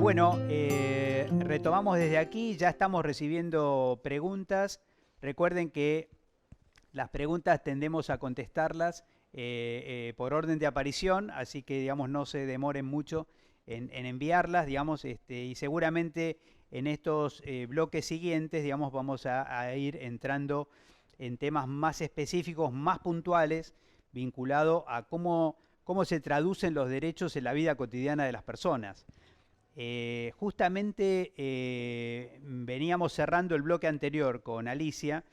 Bueno, retomamos desde aquí, ya estamos recibiendo preguntas. Recuerden que las preguntas tendemos a contestarlas por orden de aparición, así que digamos no se demoren mucho en enviarlas, digamos, y seguramente en estos bloques siguientes, digamos, vamos a ir entrando en temas más específicos, más puntuales, vinculado a cómo se traducen los derechos en la vida cotidiana de las personas. Justamente veníamos cerrando el bloque anterior con Alicia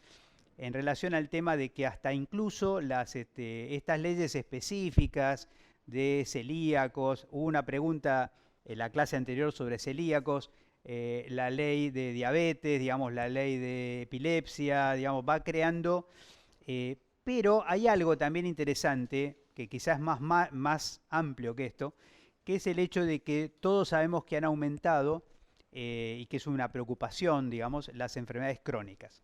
en relación al tema de que hasta incluso estas leyes específicas de celíacos, hubo una pregunta en la clase anterior sobre celíacos, la ley de diabetes, digamos, la ley de epilepsia, digamos, va creando, pero hay algo también interesante, que quizás es más amplio que esto, que es el hecho de que todos sabemos que han aumentado, y que es una preocupación, digamos, las enfermedades crónicas.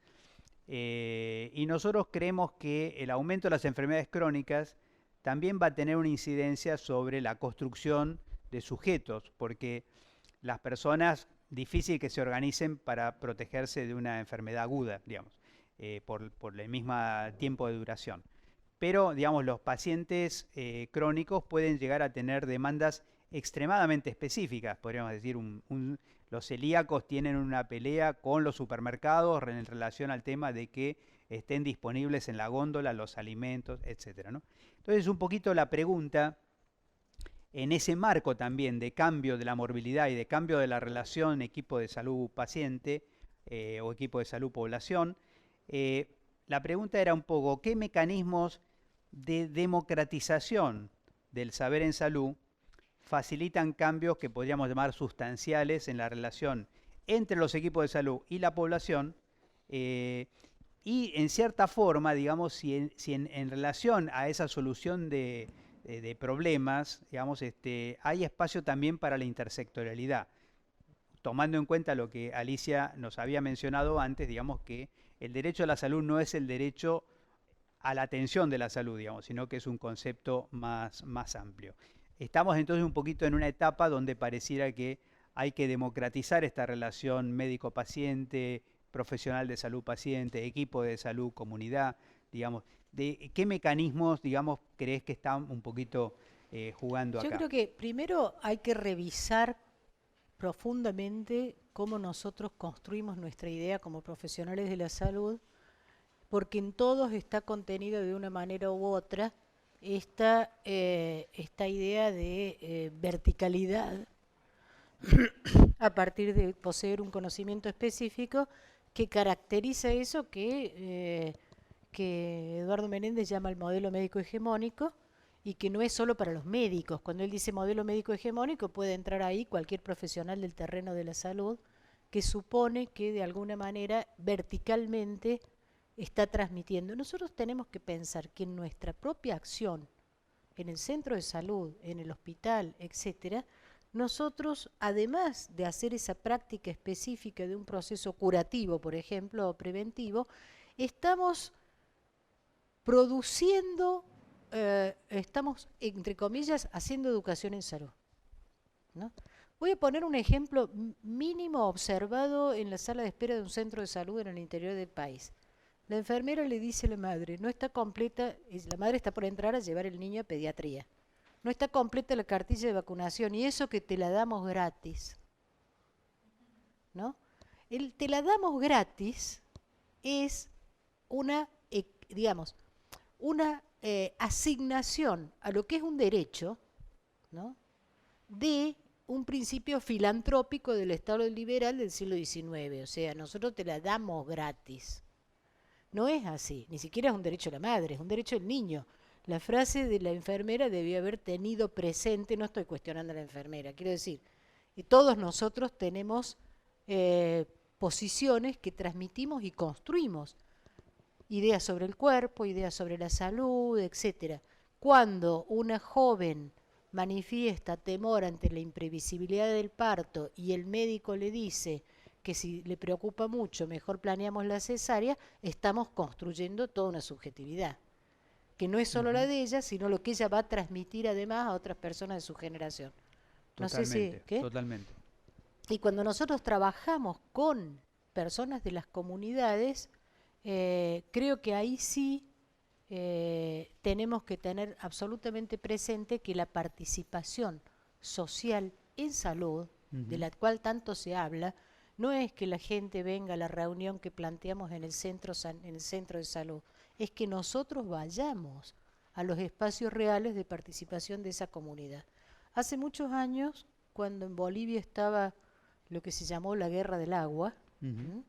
Y nosotros creemos que el aumento de las enfermedades crónicas también va a tener una incidencia sobre la construcción de sujetos, porque las personas difícil que se organicen para protegerse de una enfermedad aguda, digamos, por el mismo tiempo de duración. Pero, digamos, los pacientes crónicos pueden llegar a tener demandas extremadamente específicas, podríamos decir, los celíacos tienen una pelea con los supermercados en relación al tema de que estén disponibles en la góndola los alimentos, etcétera, ¿no? Entonces, un poquito la pregunta, en ese marco también de cambio de la morbilidad y de cambio de la relación equipo de salud paciente o equipo de salud población, eh, la pregunta era un poco, ¿qué mecanismos de democratización del saber en salud facilitan cambios que podríamos llamar sustanciales en la relación entre los equipos de salud y la población? eh, y en cierta forma, digamos, si en relación a esa solución de problemas, digamos, hay espacio también para la intersectorialidad, tomando en cuenta lo que Alicia nos había mencionado antes, digamos que el derecho a la salud no es el derecho a la atención de la salud, digamos, sino que es un concepto más amplio. Estamos entonces un poquito en una etapa donde pareciera que hay que democratizar esta relación médico-paciente, profesional de salud-paciente, equipo de salud, comunidad, digamos. ¿De qué mecanismos, digamos, crees que están un poquito jugando Yo acá? creo que primero hay que revisar profundamente cómo nosotros construimos nuestra idea como profesionales de la salud, porque en todos está contenido de una manera u otra esta idea de verticalidad a partir de poseer un conocimiento específico que caracteriza eso que Eduardo Menéndez llama el modelo médico hegemónico y que no es solo para los médicos. Cuando él dice modelo médico hegemónico puede entrar ahí cualquier profesional del terreno de la salud que supone que de alguna manera verticalmente está transmitiendo. Nosotros tenemos que pensar que en nuestra propia acción, en el centro de salud, en el hospital, etcétera, nosotros, además de hacer esa práctica específica de un proceso curativo, por ejemplo, o preventivo, estamos produciendo, estamos, entre comillas, haciendo educación en salud, ¿no? Voy a poner un ejemplo mínimo observado en la sala de espera de un centro de salud en el interior del país. La enfermera le dice a la madre, no está completa, la madre está por entrar a llevar el niño a pediatría. No está completa la cartilla de vacunación y eso que te la damos gratis, ¿no? El te la damos gratis es una, digamos, una asignación a lo que es un derecho, ¿no? De un principio filantrópico del Estado liberal del siglo XIX. O sea, nosotros te la damos gratis. No es así, ni siquiera es un derecho de la madre, es un derecho del niño. La frase de la enfermera debió haber tenido presente, no estoy cuestionando a la enfermera, quiero decir, y todos nosotros tenemos eh, posiciones que transmitimos y construimos, ideas sobre el cuerpo, ideas sobre la salud, etcétera. Cuando una joven manifiesta temor ante la imprevisibilidad del parto y el médico le dice que si le preocupa mucho, mejor planeamos la cesárea, estamos construyendo toda una subjetividad, que no es solo la Ujú. de ella, sino lo que ella va a transmitir además a otras personas de su generación. No sé si, Totalmente, ¿qué? totalmente. Y cuando nosotros trabajamos con personas de las comunidades, creo que ahí sí tenemos que tener absolutamente presente que la participación social en salud, de la cual tanto se habla, no es que la gente venga a la reunión que planteamos en el centro de salud, es que nosotros vayamos a los espacios reales de participación de esa comunidad. Hace muchos años, cuando en Bolivia estaba lo que se llamó la Guerra del Agua, ¿m?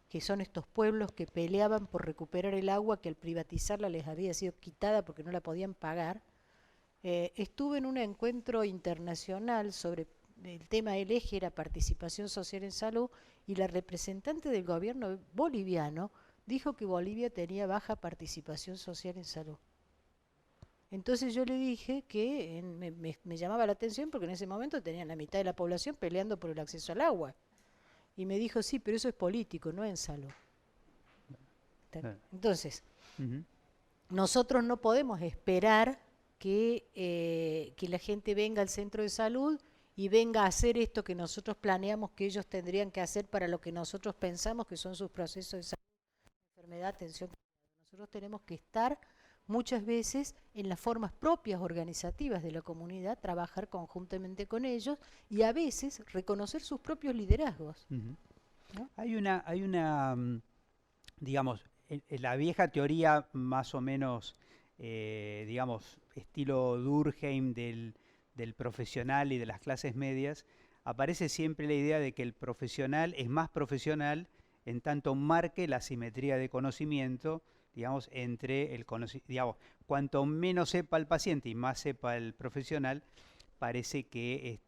Que son estos pueblos que peleaban por recuperar el agua que al privatizarla les había sido quitada porque no la podían pagar. Estuve en un encuentro internacional sobre el tema del eje era participación social en salud, y la representante del gobierno boliviano dijo que Bolivia tenía baja participación social en salud. Entonces yo le dije que me llamaba la atención porque en ese momento tenían la mitad de la población peleando por el acceso al agua. Y me dijo, sí, pero eso es político, no en salud. Entonces, nosotros no podemos esperar que la gente venga al centro de salud y venga a hacer esto que nosotros planeamos que ellos tendrían que hacer para lo que nosotros pensamos que son sus procesos de salud, enfermedad, atención. Nosotros tenemos que estar muchas veces en las formas propias organizativas de la comunidad, trabajar conjuntamente con ellos y a veces reconocer sus propios liderazgos. ¿No? Hay una digamos, en la vieja teoría más o menos, digamos, estilo Durkheim del profesional y de las clases medias, aparece siempre la idea de que el profesional es más profesional en tanto marque la simetría de conocimiento, digamos, entre el conocimiento, digamos, cuanto menos sepa el paciente y más sepa el profesional, parece que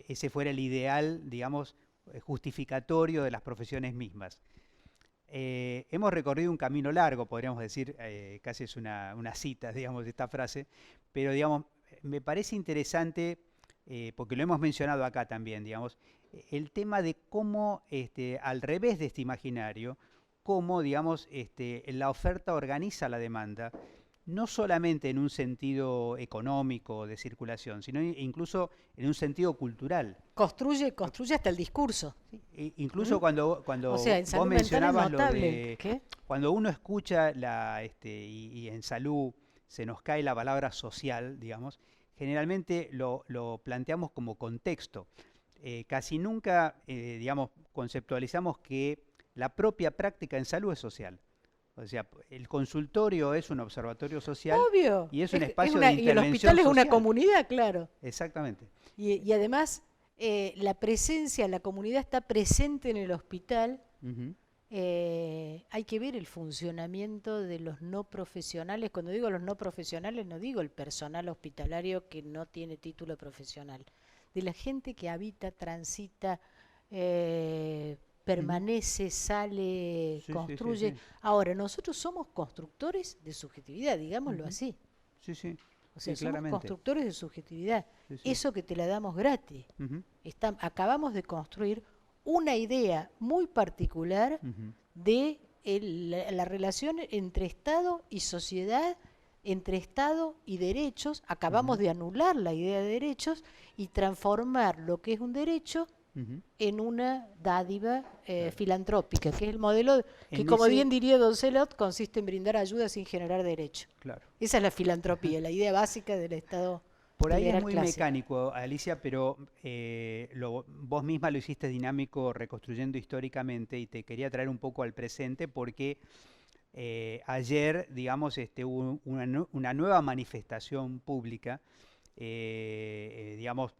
ese fuera el ideal, digamos, justificatorio de las profesiones mismas. Hemos recorrido un camino largo, podríamos decir, casi es una cita, digamos, de esta frase, pero, digamos, me parece interesante, porque lo hemos mencionado acá también, digamos, el tema de cómo, al revés de este imaginario, cómo, digamos, la oferta organiza la demanda, no solamente en un sentido económico de circulación, sino incluso en un sentido cultural. Construye hasta el discurso. Sí, incluso cuando o sea, en vos mencionabas lo notable. de... ¿Qué? Cuando uno escucha y en salud se nos cae la palabra social, digamos, generalmente lo planteamos como contexto. Casi nunca, digamos, conceptualizamos que la propia práctica en salud es social. O sea, el consultorio es un observatorio social. Obvio. Y es un espacio de intervención y el hospital es una social. comunidad, claro. Exactamente. Y además, la presencia, la comunidad está presente en el hospital. Hay que ver el funcionamiento de los no profesionales. Cuando digo los no profesionales, no digo el personal hospitalario que no tiene título profesional. De la gente que habita, transita, permanece, sale, construye. Sí. Ahora, nosotros somos constructores de subjetividad, digámoslo así. Sí, sí. O sea, Sí, somos claramente. constructores de subjetividad. Sí. Eso que te la damos gratis. Acabamos de construir una idea muy particular de la relación entre Estado y sociedad, entre Estado y derechos. Acabamos de anular la idea de derechos y transformar lo que es un derecho en una dádiva filantrópica, que es el modelo que, como bien diría Don Celot, consiste en brindar ayuda sin generar derecho. Claro. Esa es la filantropía, la idea básica del Estado. Por ahí es muy clásico. mecánico, Alicia, pero vos misma lo hiciste dinámico reconstruyendo históricamente, y te quería traer un poco al presente porque ayer, digamos, hubo una nueva manifestación pública, digamos,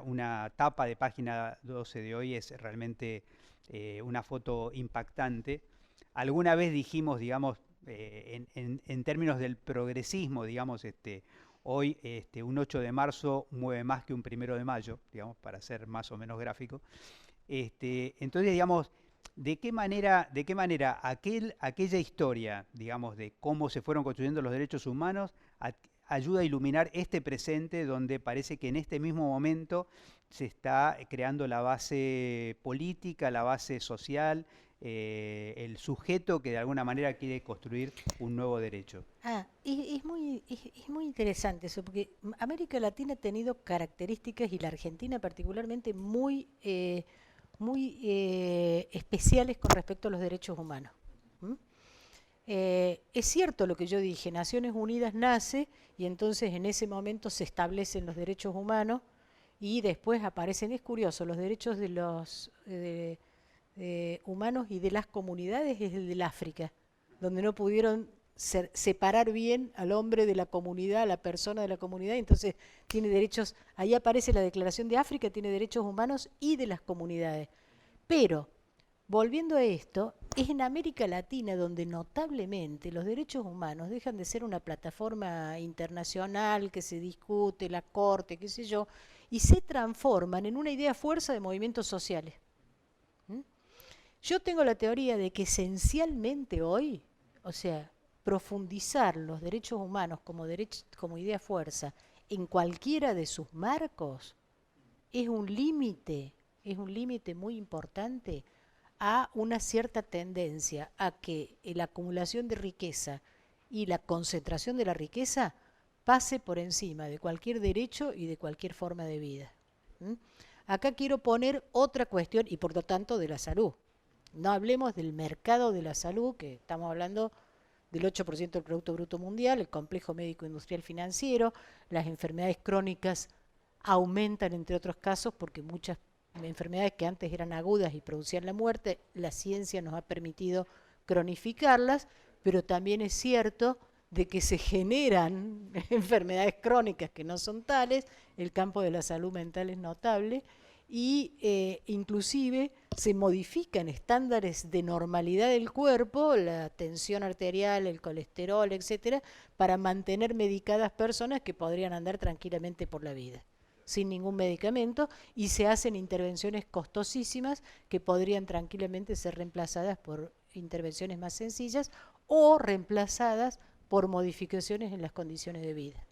una tapa de página 12 de hoy es realmente una foto impactante. Alguna vez dijimos, digamos, en términos del progresismo, digamos, hoy un 8 de marzo mueve más que un 1 de mayo, digamos, para ser más o menos gráfico. Entonces, digamos, ¿de qué manera aquella historia, digamos, de cómo se fueron construyendo los derechos humanos, ayuda a iluminar este presente donde parece que en este mismo momento se está creando la base política, la base social, el sujeto que de alguna manera quiere construir un nuevo derecho. Es muy interesante eso, porque América Latina ha tenido características, y la Argentina particularmente, muy especiales con respecto a los derechos humanos. ¿Mm? Es cierto lo que yo dije, Naciones Unidas nace y entonces en ese momento se establecen los derechos humanos y después aparecen, es curioso, los derechos de los humanos y de las comunidades es el del África, donde no pudieron separar bien al hombre de la comunidad, a la persona de la comunidad, entonces tiene derechos, ahí aparece la Declaración de África, tiene derechos humanos y de las comunidades. Pero, volviendo a esto, es en América Latina donde notablemente los derechos humanos dejan de ser una plataforma internacional que se discute, la corte, qué sé yo, y se transforman en una idea fuerza de movimientos sociales. ¿Mm? Yo tengo la teoría de que esencialmente hoy, o sea, profundizar los derechos humanos como idea fuerza en cualquiera de sus marcos es es un límite muy importante a una cierta tendencia a que la acumulación de riqueza y la concentración de la riqueza pase por encima de cualquier derecho y de cualquier forma de vida. ¿Mm? Acá quiero poner otra cuestión y por lo tanto de la salud. No hablemos del mercado de la salud, que estamos hablando del 8% del Producto Bruto Mundial, el complejo médico industrial financiero, las enfermedades crónicas aumentan entre otros casos porque muchas enfermedades que antes eran agudas y producían la muerte, la ciencia nos ha permitido cronificarlas, pero también es cierto de que se generan enfermedades crónicas que no son tales, el campo de la salud mental es notable, y inclusive se modifican estándares de normalidad del cuerpo, la tensión arterial, el colesterol, etcétera, para mantener medicadas personas que podrían andar tranquilamente por la vida sin ningún medicamento, y se hacen intervenciones costosísimas que podrían tranquilamente ser reemplazadas por intervenciones más sencillas o reemplazadas por modificaciones en las condiciones de vida.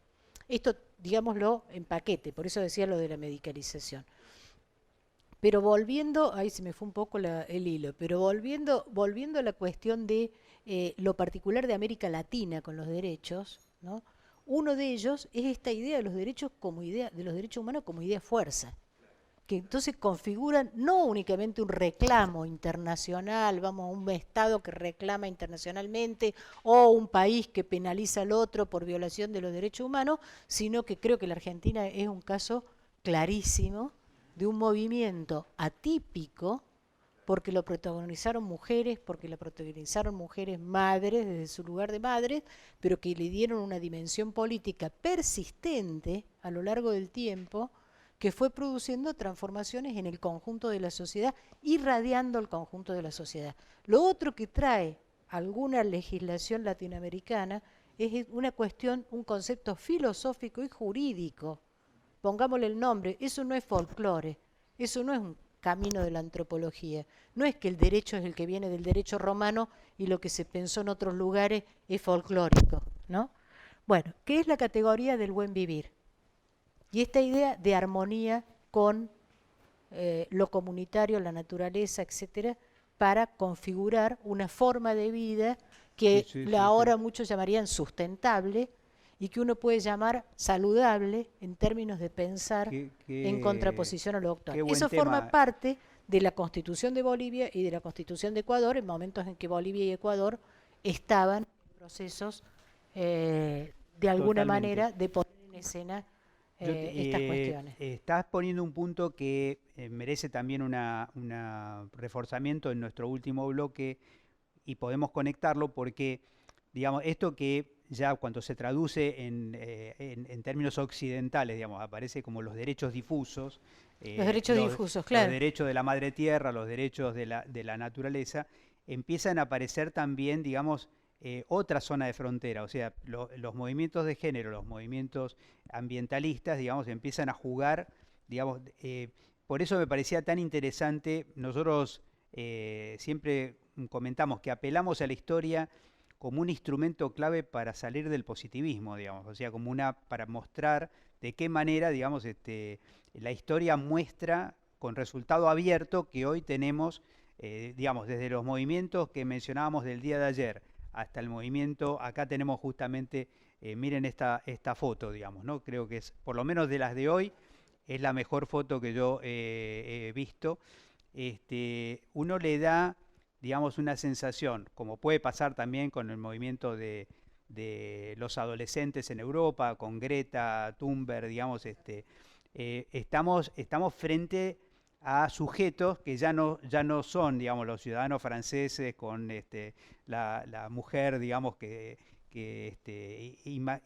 Esto, digámoslo, en paquete, por eso decía lo de la medicalización. Pero volviendo, ahí se me fue un poco el hilo, pero volviendo a la cuestión de lo particular de América Latina con los derechos, ¿no? Uno de ellos es esta idea de los derechos de los derechos humanos como idea fuerza, que entonces configuran no únicamente un reclamo internacional, vamos a un Estado que reclama internacionalmente o un país que penaliza al otro por violación de los derechos humanos, sino que creo que la Argentina es un caso clarísimo de un movimiento atípico, porque lo protagonizaron mujeres, madres desde su lugar de madres, pero que le dieron una dimensión política persistente a lo largo del tiempo, que fue produciendo transformaciones en el conjunto de la sociedad, irradiando el conjunto de la sociedad. Lo otro que trae alguna legislación latinoamericana es una cuestión, un concepto filosófico y jurídico. Pongámosle el nombre, eso no es folclore, eso no es un camino de la antropología. No es que el derecho es el que viene del derecho romano y lo que se pensó en otros lugares es folclórico, ¿no? Bueno, ¿qué es la categoría del buen vivir? Y esta idea de armonía con lo comunitario, la naturaleza, etcétera, para configurar una forma de vida que ahora muchos llamarían sustentable y que uno puede llamar saludable en términos de pensar en contraposición a lo actual. Eso forma parte de la Constitución de Bolivia y de la Constitución de Ecuador en momentos en que Bolivia y Ecuador estaban en procesos de alguna manera de poner en escena estas cuestiones. Estás poniendo un punto que merece también un reforzamiento en nuestro último bloque y podemos conectarlo porque, digamos, esto que ya cuando se traduce en términos occidentales, digamos, aparece como los derechos difusos. Los derechos difusos, claro. Los derechos de la madre tierra, los derechos de la naturaleza, empiezan a aparecer también, digamos, otra zona de frontera. O sea, los movimientos de género, los movimientos ambientalistas, digamos, empiezan a jugar, digamos, por eso me parecía tan interesante. Nosotros siempre comentamos que apelamos a la historia como un instrumento clave para salir del positivismo, digamos, o sea, para mostrar de qué manera, digamos, la historia muestra con resultado abierto que hoy tenemos digamos, desde los movimientos que mencionábamos del día de ayer hasta el movimiento, acá tenemos justamente, miren esta foto, digamos, ¿no? Creo que es, por lo menos de las de hoy, es la mejor foto que yo he visto. Uno le da, digamos, una sensación, como puede pasar también con el movimiento de los adolescentes en Europa, con Greta Thunberg, digamos, estamos frente a sujetos que ya no son, digamos, los ciudadanos franceses con la mujer, digamos,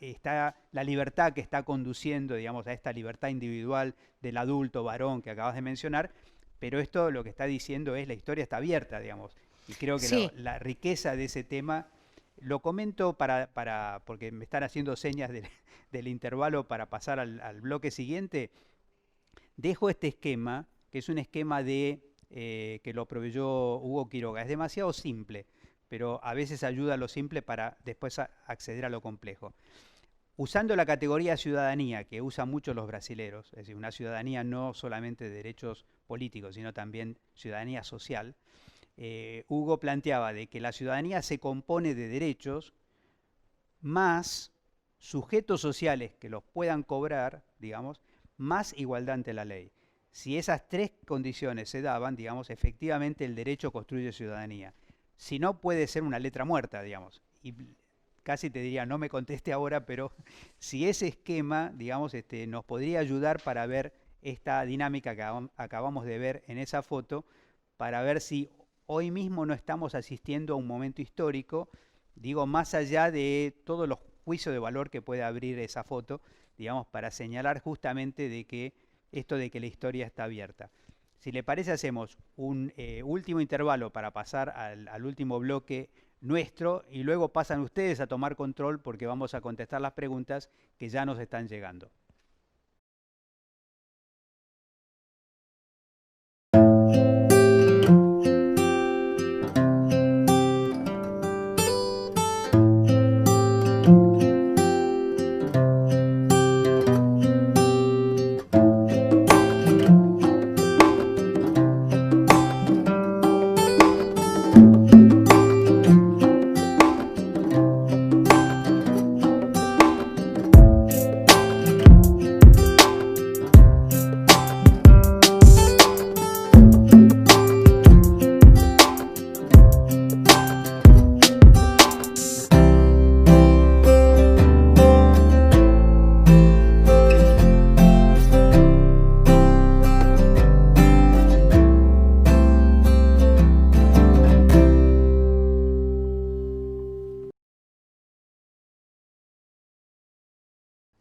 está la libertad que está conduciendo, digamos, a esta libertad individual del adulto varón que acabas de mencionar, pero esto lo que está diciendo es la historia está abierta, digamos, y creo que Sí, la riqueza de ese tema, lo comento porque me están haciendo señas del intervalo para pasar al bloque siguiente. Dejo este esquema, que es un esquema que lo proveyó Hugo Quiroga. Es demasiado simple, pero a veces ayuda a lo simple para después acceder a lo complejo. Usando la categoría ciudadanía, que usan mucho los brasileros, es decir, una ciudadanía no solamente de derechos políticos, sino también ciudadanía social, Hugo planteaba de que la ciudadanía se compone de derechos más sujetos sociales que los puedan cobrar, digamos, más igualdad ante la ley. Si esas tres condiciones se daban, digamos, efectivamente el derecho construye ciudadanía. Si no, puede ser una letra muerta, digamos. Y casi te diría, no me conteste ahora, pero si ese esquema, digamos, nos podría ayudar para ver esta dinámica que acabamos de ver en esa foto, para ver si hoy mismo no estamos asistiendo a un momento histórico, digo, más allá de todos los juicios de valor que puede abrir esa foto, digamos, para señalar justamente de que esto de que la historia está abierta. Si le parece, hacemos un último intervalo para pasar al último bloque nuestro y luego pasan ustedes a tomar control porque vamos a contestar las preguntas que ya nos están llegando.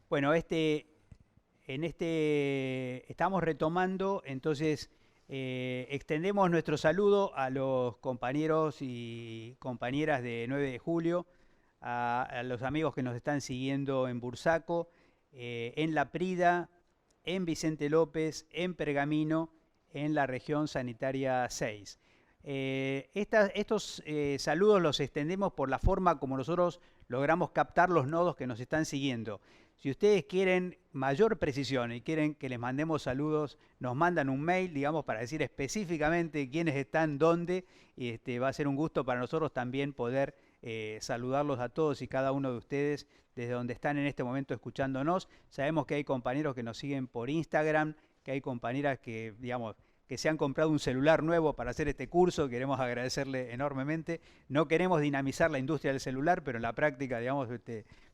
Bueno, estamos retomando, entonces extendemos nuestro saludo a los compañeros y compañeras de 9 de julio, a los amigos que nos están siguiendo en Bursaco, en La Prida, en Vicente López, en Pergamino, en la región sanitaria 6. Estos saludos los extendemos por la forma como nosotros logramos captar los nodos que nos están siguiendo. Si ustedes quieren mayor precisión y quieren que les mandemos saludos, nos mandan un mail, digamos, para decir específicamente quiénes están, dónde, y va a ser un gusto para nosotros también poder saludarlos a todos y cada uno de ustedes desde donde están en este momento escuchándonos. Sabemos que hay compañeros que nos siguen por Instagram, que hay compañeras que, digamos, que se han comprado un celular nuevo para hacer este curso, queremos agradecerle enormemente. No queremos dinamizar la industria del celular, pero en la práctica, digamos,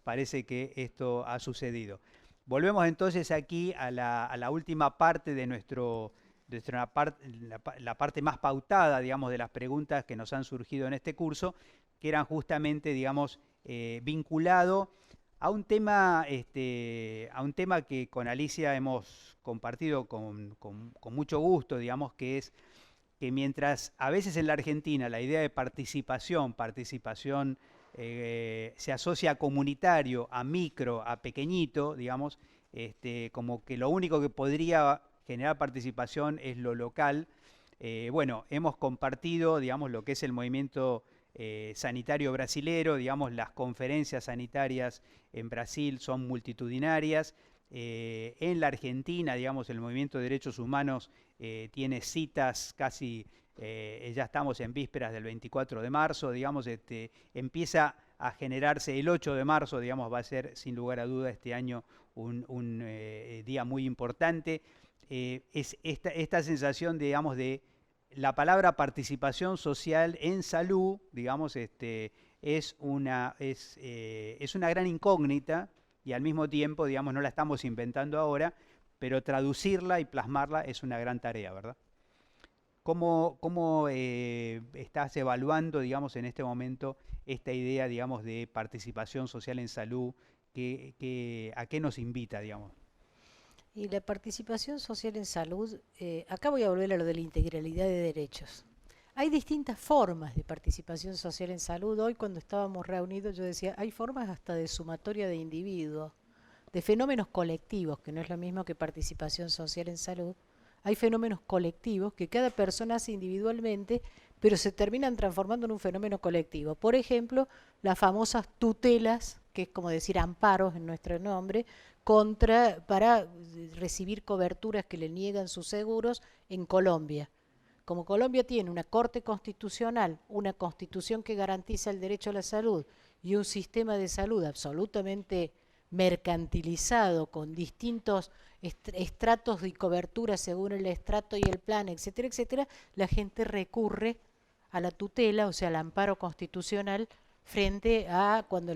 parece que esto ha sucedido. Volvemos entonces aquí a la última parte de la parte más pautada, digamos, de las preguntas que nos han surgido en este curso, que eran justamente, digamos, vinculado a un tema que con Alicia hemos compartido con mucho gusto, digamos, que es que mientras a veces en la Argentina la idea de participación se asocia a comunitario, a micro, a pequeñito, digamos, como que lo único que podría generar participación es lo local. Bueno, hemos compartido, digamos, lo que es el movimiento sanitario brasilero, digamos, las conferencias sanitarias en Brasil son multitudinarias. En la Argentina, digamos, el movimiento de derechos humanos tiene citas casi ya estamos en vísperas del 24 de marzo, digamos, empieza a generarse el 8 de marzo, digamos, va a ser sin lugar a duda este año un día muy importante. Es esta sensación, digamos, de la palabra participación social en salud, digamos, es una gran incógnita y al mismo tiempo, digamos, no la estamos inventando ahora, pero traducirla y plasmarla es una gran tarea, ¿verdad? ¿Cómo estás evaluando, digamos, en este momento esta idea, digamos, de participación social en salud? ¿A qué nos invita, digamos? Y la participación social en salud, acá voy a volver a lo de la integralidad de derechos. Hay distintas formas de participación social en salud. Hoy cuando estábamos reunidos yo decía, hay formas hasta de sumatoria de individuos, de fenómenos colectivos, que no es lo mismo que participación social en salud. Hay fenómenos colectivos que cada persona hace individualmente, pero se terminan transformando en un fenómeno colectivo. Por ejemplo, las famosas tutelas, que es como decir amparos en nuestro nombre, para recibir coberturas que le niegan sus seguros en Colombia. Como Colombia tiene una corte constitucional, una constitución que garantiza el derecho a la salud y un sistema de salud absolutamente mercantilizado con distintos estratos y coberturas según el estrato y el plan, etcétera, etcétera, la gente recurre a la tutela, o sea, al amparo constitucional frente a cuando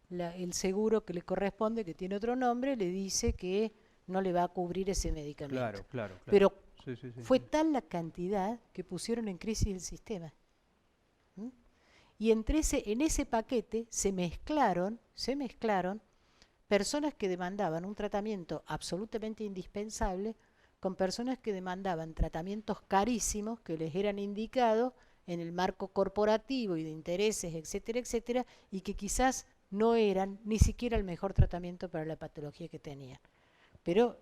el seguro que le corresponde, que tiene otro nombre, le dice que no le va a cubrir ese medicamento. Claro, claro, claro. Pero Sí, sí, sí, fue sí. tal la cantidad que pusieron en crisis el sistema. ¿Mm? Y en ese paquete se mezclaron personas que demandaban un tratamiento absolutamente indispensable con personas que demandaban tratamientos carísimos que les eran indicados en el marco corporativo y de intereses, etcétera, etcétera, y que quizás no eran ni siquiera el mejor tratamiento para la patología que tenían. Pero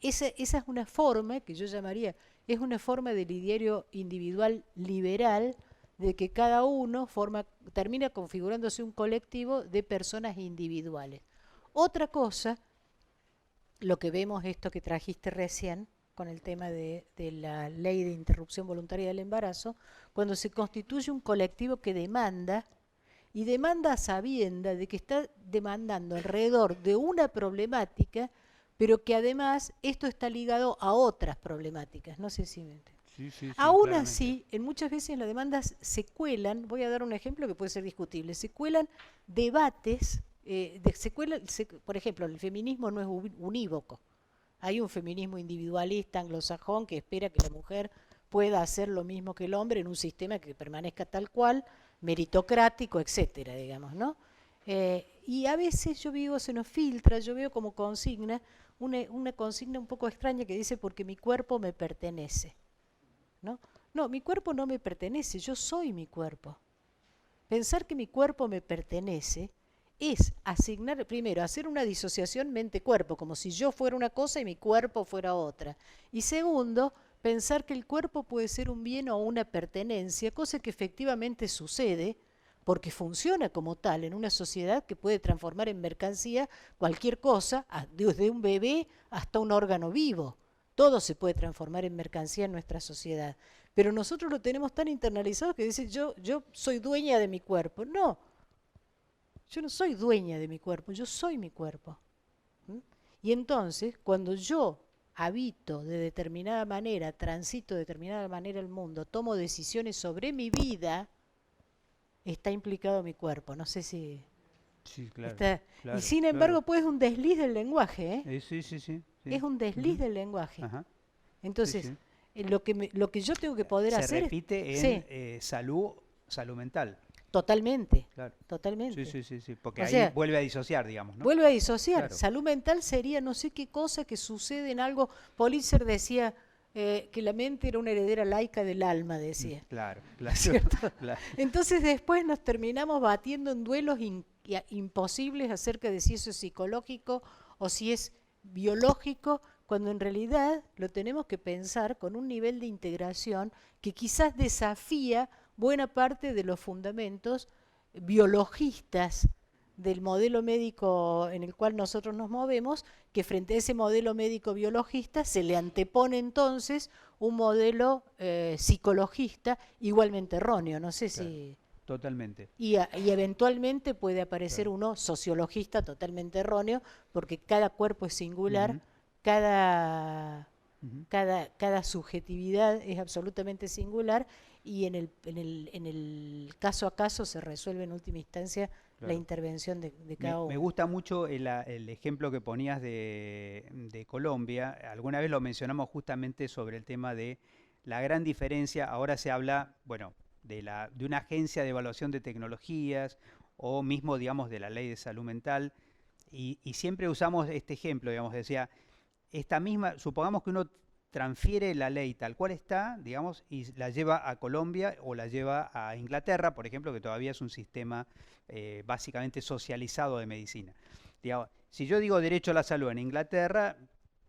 esa es una forma que yo llamaría, es una forma de lidiario individual liberal, de que cada uno termina configurándose un colectivo de personas individuales. Otra cosa, lo que vemos esto que trajiste recién, con el tema de la ley de interrupción voluntaria del embarazo, cuando se constituye un colectivo que demanda, y demanda a sabienda de que está demandando alrededor de una problemática, pero que además esto está ligado a otras problemáticas. No sé si me entiendes. Sí, sí, sí, Aún claramente. así, en muchas veces las demandas se cuelan, voy a dar un ejemplo que puede ser discutible, se cuelan debates, por ejemplo, el feminismo no es unívoco. Hay un feminismo individualista anglosajón que espera que la mujer pueda hacer lo mismo que el hombre en un sistema que permanezca tal cual, meritocrático, etcétera, digamos, ¿no? Y a veces se nos filtra, yo veo como consigna, una consigna un poco extraña que dice porque mi cuerpo me pertenece, ¿no? No, mi cuerpo no me pertenece, yo soy mi cuerpo. Pensar que mi cuerpo me pertenece es asignar, primero, hacer una disociación mente-cuerpo, como si yo fuera una cosa y mi cuerpo fuera otra. Y segundo, pensar que el cuerpo puede ser un bien o una pertenencia, cosa que efectivamente sucede, porque funciona como tal en una sociedad que puede transformar en mercancía cualquier cosa, desde un bebé hasta un órgano vivo. Todo se puede transformar en mercancía en nuestra sociedad. Pero nosotros lo tenemos tan internalizado que dice yo soy dueña de mi cuerpo. No, yo no soy dueña de mi cuerpo, yo soy mi cuerpo. ¿Mm? Y entonces, cuando yo habito de determinada manera, transito de determinada manera el mundo, tomo decisiones sobre mi vida, está implicado mi cuerpo. No sé si Sí, claro, está. Y claro, sin claro. embargo, pues es un desliz del lenguaje, ¿eh? Sí, sí, sí, Es sí. un desliz Ujú. del lenguaje. Ajá. Sí, Entonces, sí. lo que yo tengo que poder Se hacer repite en sí, salud mental. totalmente, Claro. Sí, totalmente. sí, sí, sí. Porque O ahí sea, vuelve a disociar, digamos, ¿no? vuelve a disociar. Claro. Salud mental sería no sé qué cosa que sucede en algo. Politzer decía que la mente era una heredera laica del alma, decía. Claro, ¿No es claro, cierto? claro. Entonces después nos terminamos batiendo en duelos imposibles acerca de si eso es psicológico o si es biológico, cuando en realidad lo tenemos que pensar con un nivel de integración que quizás desafía buena parte de los fundamentos biologistas del modelo médico en el cual nosotros nos movemos, que frente a ese modelo médico biologista se le antepone entonces un modelo psicologista igualmente erróneo. No sé Claro, si... totalmente. Y eventualmente puede aparecer Claro. uno sociologista totalmente erróneo, porque cada cuerpo es singular, Ujú, cada, ujú, cada subjetividad es absolutamente singular y en el caso a caso se resuelve en última instancia la claro. intervención de cada Me uno. gusta mucho el ejemplo que ponías de Colombia. Alguna vez lo mencionamos justamente sobre el tema de la gran diferencia. Ahora se habla, bueno, de una agencia de evaluación de tecnologías o mismo, digamos, de la ley de salud mental. Y siempre usamos este ejemplo, digamos, decía, esta misma, supongamos que uno transfiere la ley tal cual está, digamos, y la lleva a Colombia o la lleva a Inglaterra, por ejemplo, que todavía es un sistema básicamente socializado de medicina. Digamos, si yo digo derecho a la salud en Inglaterra,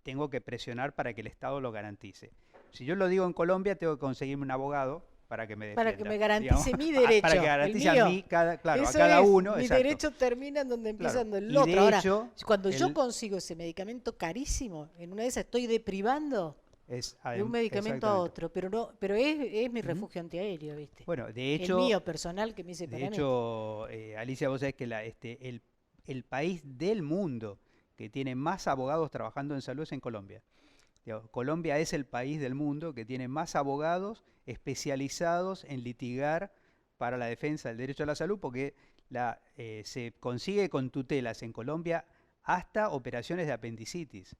tengo que presionar para que el Estado lo garantice. Si yo lo digo en Colombia, tengo que conseguirme un abogado para que me Para que defienda, me digamos, garantice mi para que derecho, el garantice a mío. mí, claro, a Eso cada es, uno, mi exacto, derecho termina en donde empieza claro. el Y otro. de Ahora, hecho, cuando yo el, consigo ese medicamento carísimo, en una de esas estoy deprivando de un medicamento a exactamente. otro, pero no, pero es mi Ujú. refugio antiaéreo, ¿viste? Bueno, El mío personal que me hice de para mí. hecho, Alicia, vos sabés que el país del mundo que tiene más abogados trabajando en salud es en Colombia. Digamos, Colombia es el país del mundo que tiene más abogados especializados en litigar para la defensa del derecho a la salud, porque se consigue con tutelas en Colombia hasta operaciones de apendicitis.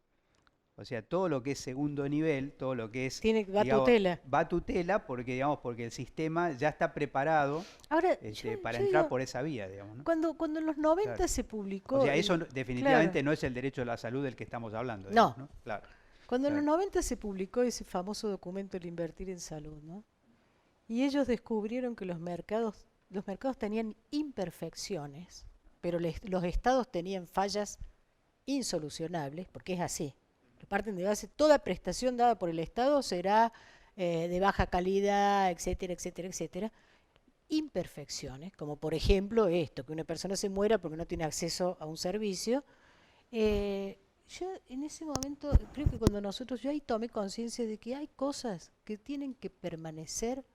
O sea, todo lo que es segundo nivel, todo lo que es, Tiene, va digamos, tutela. va a tutela porque, digamos, porque el sistema ya está preparado Ahora, para yo entrar digo, por esa vía, digamos, ¿no? cuando en los Claro. 90 se O publicó sea, eso el... Claro, definitivamente no es el derecho a la salud del que estamos hablando, digamos, no. ¿no? Claro, Cuando en los claro. 90 se publicó ese famoso documento El invertir en salud, ¿no? Y ellos descubrieron que los mercados tenían imperfecciones, pero los estados tenían fallas insolucionables, porque es así. Parten de base, toda prestación dada por el Estado será de baja calidad, etcétera, etcétera, etcétera. Imperfecciones, como por ejemplo esto, que una persona se muera porque no tiene acceso a un servicio. Yo en ese momento, creo que cuando yo ahí tomé conciencia de que hay cosas que tienen que permanecer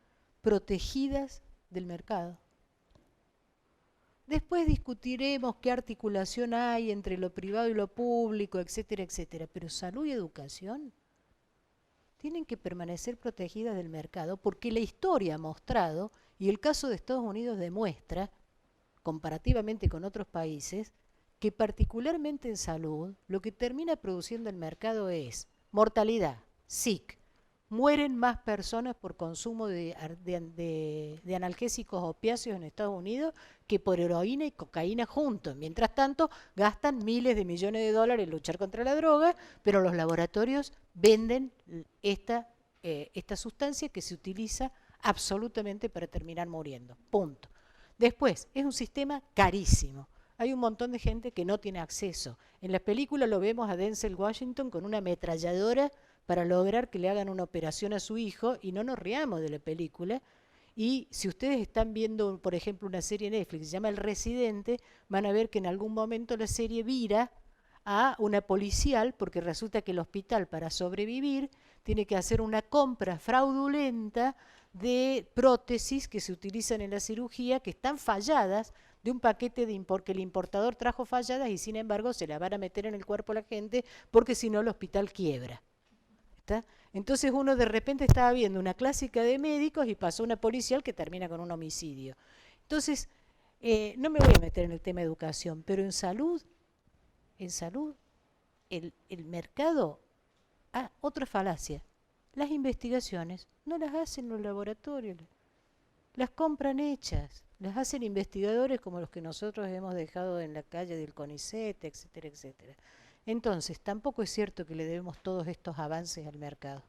protegidas del mercado. Después discutiremos qué articulación hay entre lo privado y lo público, etcétera, etcétera. Pero salud y educación tienen que permanecer protegidas del mercado porque la historia ha mostrado, y el caso de Estados Unidos demuestra, comparativamente con otros países, que particularmente en salud lo que termina produciendo el mercado es mortalidad, SIC, mueren más personas por consumo de analgésicos opiáceos en Estados Unidos que por heroína y cocaína juntos. Mientras tanto, gastan miles de millones de dólares en luchar contra la droga, pero los laboratorios venden esta sustancia que se utiliza absolutamente para terminar muriendo. Punto. Después, es un sistema carísimo. Hay un montón de gente que no tiene acceso. En la película lo vemos a Denzel Washington con una ametralladora para lograr que le hagan una operación a su hijo y no nos riamos de la película. Y si ustedes están viendo, por ejemplo, una serie en Netflix que se llama El Residente, van a ver que en algún momento la serie vira a una policial porque resulta que el hospital para sobrevivir tiene que hacer una compra fraudulenta de prótesis que se utilizan en la cirugía que están falladas de un paquete que el importador trajo falladas y sin embargo se la van a meter en el cuerpo a la gente porque si no el hospital quiebra. ¿Está? Entonces uno de repente estaba viendo una clásica de médicos y pasó una policial que termina con un homicidio. Entonces, no me voy a meter en el tema de educación, pero en salud, el mercado, otra falacia, las investigaciones no las hacen los laboratorios, las compran hechas, las hacen investigadores como los que nosotros hemos dejado en la calle del CONICET, etcétera, etcétera. Entonces, tampoco es cierto que le debemos todos estos avances al mercado.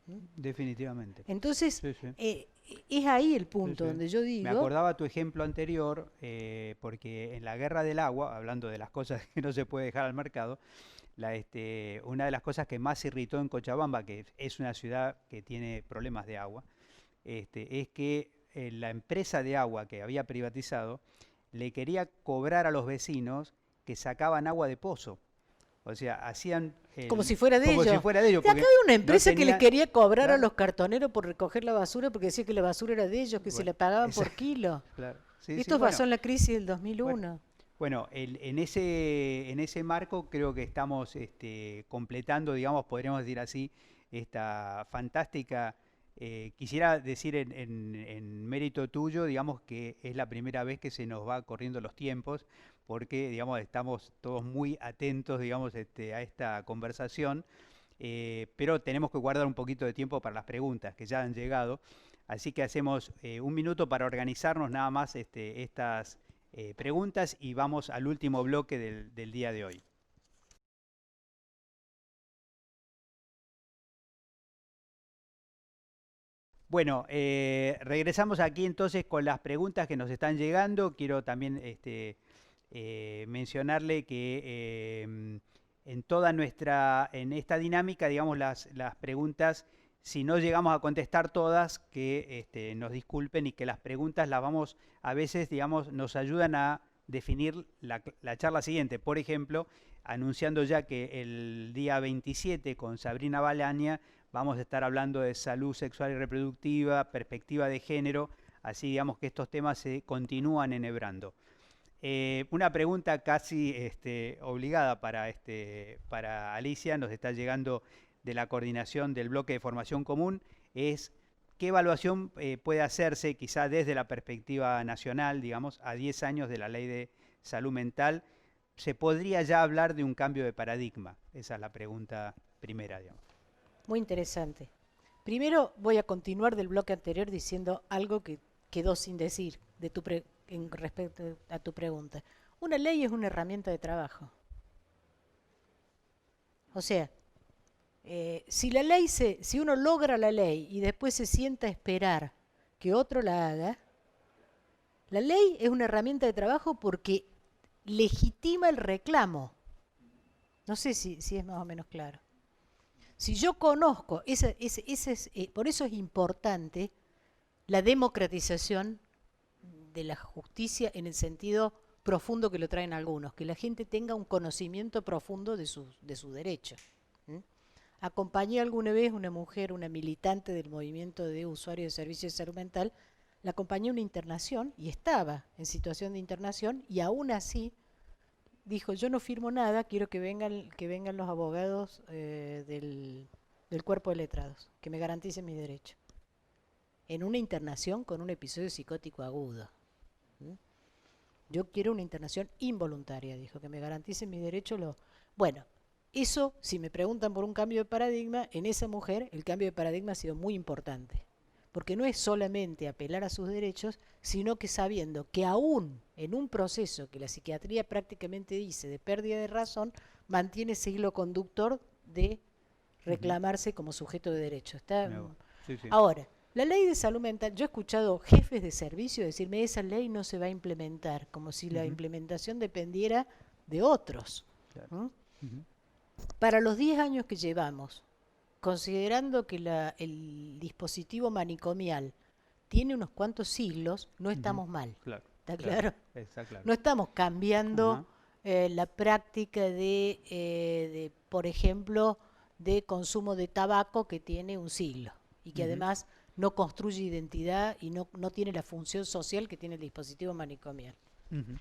¿Mm? Definitivamente. Entonces, Sí, sí. es ahí el Sí, punto sí. donde yo Me digo, acordaba tu ejemplo anterior, porque en la guerra del agua, hablando de las cosas que no se puede dejar al mercado, una de las cosas que más irritó en Cochabamba, que es una ciudad que tiene problemas de agua, es que la empresa de agua que había privatizado le quería cobrar a los vecinos que sacaban agua de pozo. O sea, hacían Como si fuera de como si ellos. fuera de ellos, De acá porque hay una no empresa que les tenían, quería cobrar a claro, los cartoneros por recoger la basura porque decía que la basura era de ellos, que se bueno, la pagaban esa- por kilo. claro, sí, sí, Esto bueno, pasó en la crisis del bueno, 2001. bueno, en ese marco creo que estamos completando, digamos, podríamos decir así, esta fantástica, quisiera decir en mérito tuyo, digamos que es la primera vez que se nos va corriendo los tiempos, porque, digamos, estamos todos muy atentos, digamos, a esta conversación, pero tenemos que guardar un poquito de tiempo para las preguntas que ya han llegado, así que hacemos un minuto para organizarnos nada más estas preguntas y vamos al último bloque del día de hoy. Bueno, regresamos aquí entonces con las preguntas que nos están llegando. Quiero también mencionarle que en toda en esta dinámica, digamos, las preguntas, si no llegamos a contestar todas, que nos disculpen y que las preguntas las vamos, a veces, digamos, nos ayudan a definir la charla siguiente. Por ejemplo, anunciando ya que el día 27 con Sabrina Balaña vamos a estar hablando de salud sexual y reproductiva, perspectiva de género, así digamos que estos temas se continúan enhebrando. Una pregunta casi obligada para Alicia, nos está llegando de la coordinación del bloque de formación común, es qué evaluación puede hacerse quizá desde la perspectiva nacional, digamos, a 10 años de la ley de salud mental. ¿Se podría ya hablar de un cambio de paradigma? Esa es la pregunta primera, digamos. Muy interesante. Primero voy a continuar del bloque anterior diciendo algo que quedó sin decir en respecto a tu pregunta. Una ley es una herramienta de trabajo. O sea, si uno logra la ley y después se sienta a esperar que otro la haga, la ley es una herramienta de trabajo porque legitima el reclamo. No sé si es más o menos claro. Si yo conozco, por eso es importante la democratización de la justicia en el sentido profundo que lo traen algunos, que la gente tenga un conocimiento profundo de sus derechos. Acompañé alguna vez una mujer, una militante del movimiento de usuarios de servicios de salud mental, la acompañé a una internación y estaba en situación de internación y aún así dijo, yo no firmo nada, quiero que vengan los abogados del cuerpo de letrados, que me garanticen mis derechos. En una internación con un episodio psicótico agudo. Yo quiero una internación involuntaria, dijo, que me garanticen mis derechos. Bueno, eso, si me preguntan por un cambio de paradigma, en esa mujer el cambio de paradigma ha sido muy importante. Porque no es solamente apelar a sus derechos, sino que sabiendo que aún en un proceso que la psiquiatría prácticamente dice de pérdida de razón, mantiene ese hilo conductor de reclamarse como sujeto de derecho. Sí, sí. Ahora, la ley de salud mental, yo he escuchado jefes de servicio decirme esa ley no se va a implementar, como si la implementación dependiera de otros. Claro. Para los 10 años que llevamos, considerando que el dispositivo manicomial tiene unos cuantos siglos, no estamos mal. Claro, ¿Está claro, claro? está claro. No estamos cambiando Ajá. la práctica por ejemplo, de consumo de tabaco que tiene un siglo y que además no construye identidad y no tiene la función social que tiene el dispositivo manicomial.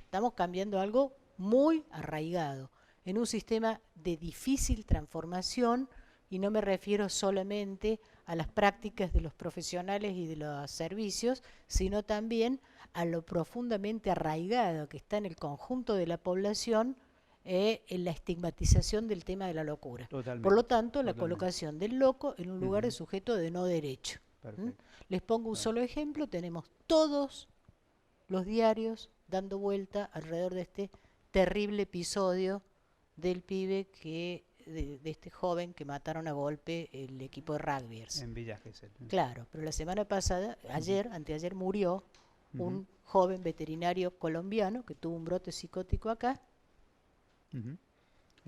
Estamos cambiando algo muy arraigado en un sistema de difícil transformación y no me refiero solamente a las prácticas de los profesionales y de los servicios, sino también a lo profundamente arraigado que está en el conjunto de la población en la estigmatización del tema de la locura. Totalmente. Por lo tanto, la Totalmente. colocación del loco en un lugar de sujeto de no derecho. Perfecto. Les pongo un solo ejemplo, tenemos todos los diarios dando vuelta alrededor de este terrible episodio del pibe de este joven que mataron a golpe el equipo de rugbyers. En Villa Gesell. Claro, pero la semana pasada, anteayer murió un joven veterinario colombiano que tuvo un brote psicótico acá Y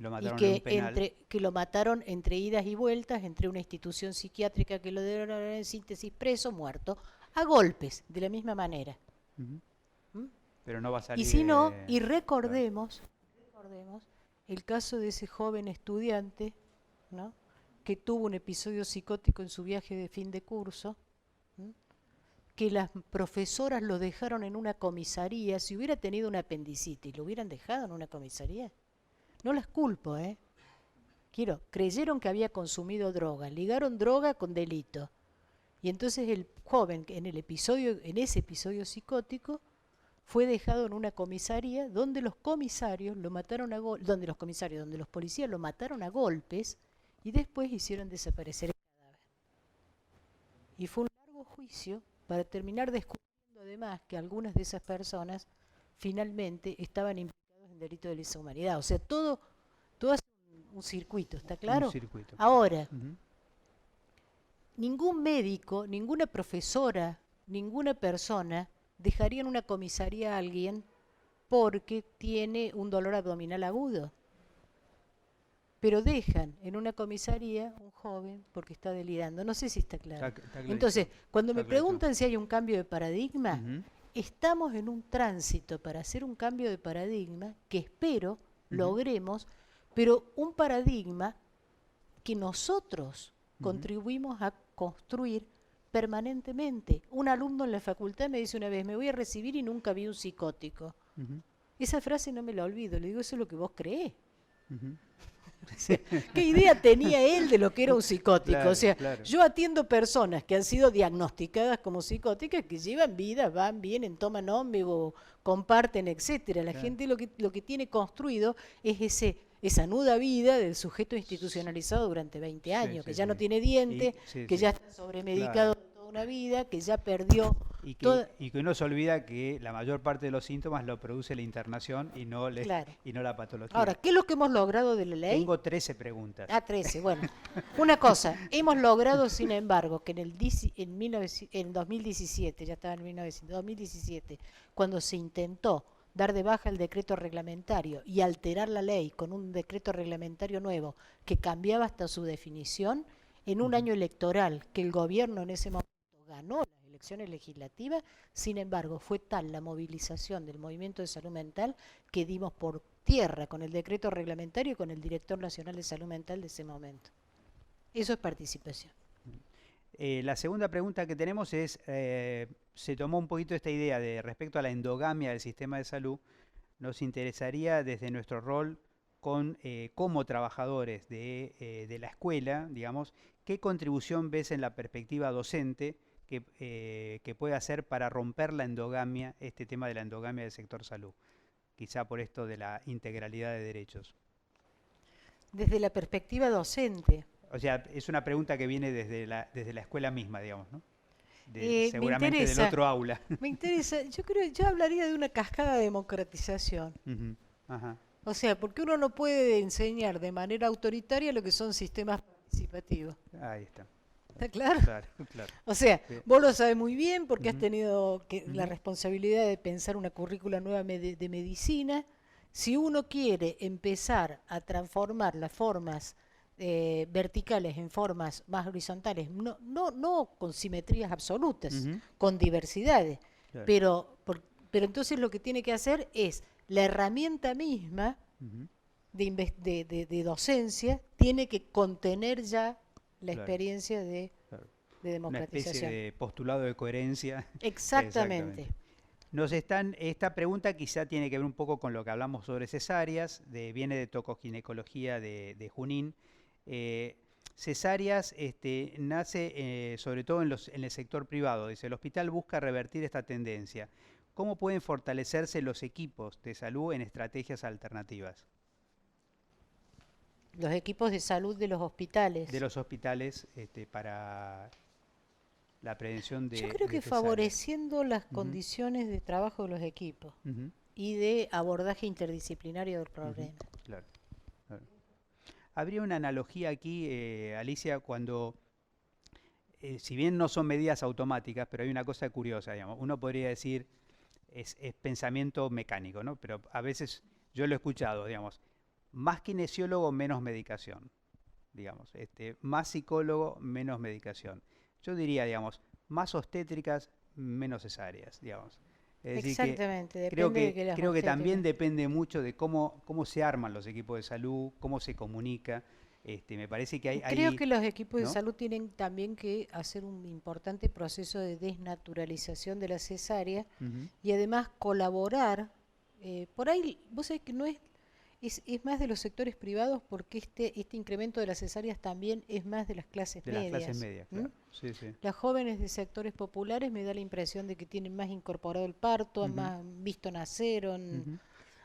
lo y mataron en un penal. que lo mataron entre idas y vueltas, entre una institución psiquiátrica que lo dieron en síntesis preso, muerto, a golpes, de la misma manera. ¿Mm? Pero no va a Y salir... si no, y claro. recordemos el caso de ese joven estudiante, ¿no? Que tuvo un episodio psicótico en su viaje de fin de curso, ¿m? Que las profesoras lo dejaron en una comisaría. Si hubiera tenido una apendicitis, ¿lo hubieran dejado en una comisaría? No las culpo, ¿eh? Creyeron que había consumido droga, ligaron droga con delito. Y entonces el joven en ese episodio psicótico, fue dejado en una comisaría donde los comisarios lo mataron donde los policías lo mataron a golpes y después hicieron desaparecer el cadáver. Y fue un largo juicio para terminar descubriendo además que algunas de esas personas finalmente estaban implicados en delito de lesa humanidad. O sea, todo hace un circuito, ¿está Un claro? circuito. Ahora, Ujú. ningún médico, ninguna profesora, ninguna persona dejaría en una comisaría a alguien porque tiene un dolor abdominal agudo. Pero dejan en una comisaría un joven porque está delirando. No sé si está claro. Está clarísimo. Entonces, cuando me Está clarísimo. preguntan si hay un cambio de paradigma, Ujú. estamos en un tránsito para hacer un cambio de paradigma que espero Ujú. logremos, pero un paradigma que nosotros Ujú. contribuimos a construir permanentemente. Un alumno en la facultad me dice una vez, me voy a recibir y nunca vi un psicótico. Ujú. Esa frase no me la olvido, le digo, eso es lo que vos creés. Ujú. O sea, ¿qué idea tenía él de lo que era un psicótico? Claro, O sea, claro. yo atiendo personas que han sido diagnosticadas como psicóticas, que llevan vida, van, vienen, toman ómnibus, comparten, etcétera. La Claro. gente lo que tiene construido es esa nuda vida del sujeto institucionalizado durante 20 Sí, años, sí, que ya no sí. tiene dientes, Sí, que sí. ya está sobremedicado Claro. toda una vida, que ya perdió toda... Y que uno se olvida que la mayor parte de los síntomas lo produce la internación Claro. y no la patología. Ahora, ¿qué es lo que hemos logrado de la ley? Tengo 13 preguntas. Ah, 13, bueno. Una cosa, hemos logrado, sin embargo, que en 2017, ya estaba en 2017, cuando se intentó dar de baja el decreto reglamentario y alterar la ley con un decreto reglamentario nuevo que cambiaba hasta su definición, en un Ujú. año electoral que el gobierno en ese momento ganó las elecciones legislativas, sin embargo, fue tal la movilización del movimiento de salud mental que dimos por tierra con el decreto reglamentario y con el director nacional de salud mental de ese momento. Eso es participación. La segunda pregunta que tenemos es, se tomó un poquito esta idea de respecto a la endogamia del sistema de salud, nos interesaría desde nuestro rol como trabajadores de la escuela, digamos, ¿qué contribución ves en la perspectiva docente que puede hacer para romper la endogamia, este tema de la endogamia del sector salud? Quizá por esto de la integralidad de derechos. Desde la perspectiva docente, O sea, es una pregunta que viene desde la escuela misma, digamos, ¿no? me Seguramente del interesa, otro aula. yo hablaría de una cascada de democratización. Ujú. Ajá. O sea, porque uno no puede enseñar de manera autoritaria lo que son sistemas participativos. Ahí está. ¿Está claro? Claro, claro. O sea, Bien. vos lo sabes muy bien porque has Ujú. tenido la Ujú. responsabilidad de pensar una currícula nueva de medicina. Si uno quiere empezar a transformar las formas verticales en formas más horizontales, no con simetrías absolutas, Ujú. con diversidades, Claro. pero entonces lo que tiene que hacer es la herramienta misma Ujú. de docencia tiene que contener ya la Claro, experiencia de claro. Una especie democratización. de postulado de coherencia. Exactamente. Exactamente. Esta pregunta quizá tiene que ver un poco con lo que hablamos sobre cesáreas, viene de tocoginecología de Junín. Cesáreas nace sobre todo en el sector privado. Dice, el hospital busca revertir esta tendencia. ¿Cómo pueden fortalecerse los equipos de salud en estrategias alternativas? Los equipos de salud de los De hospitales. los hospitales para la prevención Yo creo de que cesáreas. favoreciendo las Ujú. condiciones de trabajo de los equipos Ujú. y de abordaje interdisciplinario del Ujú. problema. Claro, claro. Habría una analogía aquí, Alicia, cuando, si bien no son medidas automáticas, pero hay una cosa curiosa, digamos. Uno podría decir, es pensamiento mecánico, ¿no? Pero a veces yo lo he escuchado, digamos, más kinesiólogo, menos medicación, digamos. Más psicólogo, menos medicación. Yo diría, digamos, más obstétricas, menos cesáreas, digamos. Es decir, Exactamente, creo depende de que las creo que mujeres también tengan. depende mucho de cómo se arman los equipos de salud, cómo se comunica. Me parece que Creo hay, que los equipos de ¿no? salud tienen también que hacer un importante proceso de desnaturalización de la cesárea Ujú. y además colaborar. Por ahí, vos sabés que no es más de los sectores privados porque este incremento de las cesáreas también es más de las clases De las clases medias. medias, ¿M? claro. Sí, sí. Las jóvenes de sectores populares me da la impresión de que tienen más incorporado el parto, han Ujú, más visto nacer. ujú.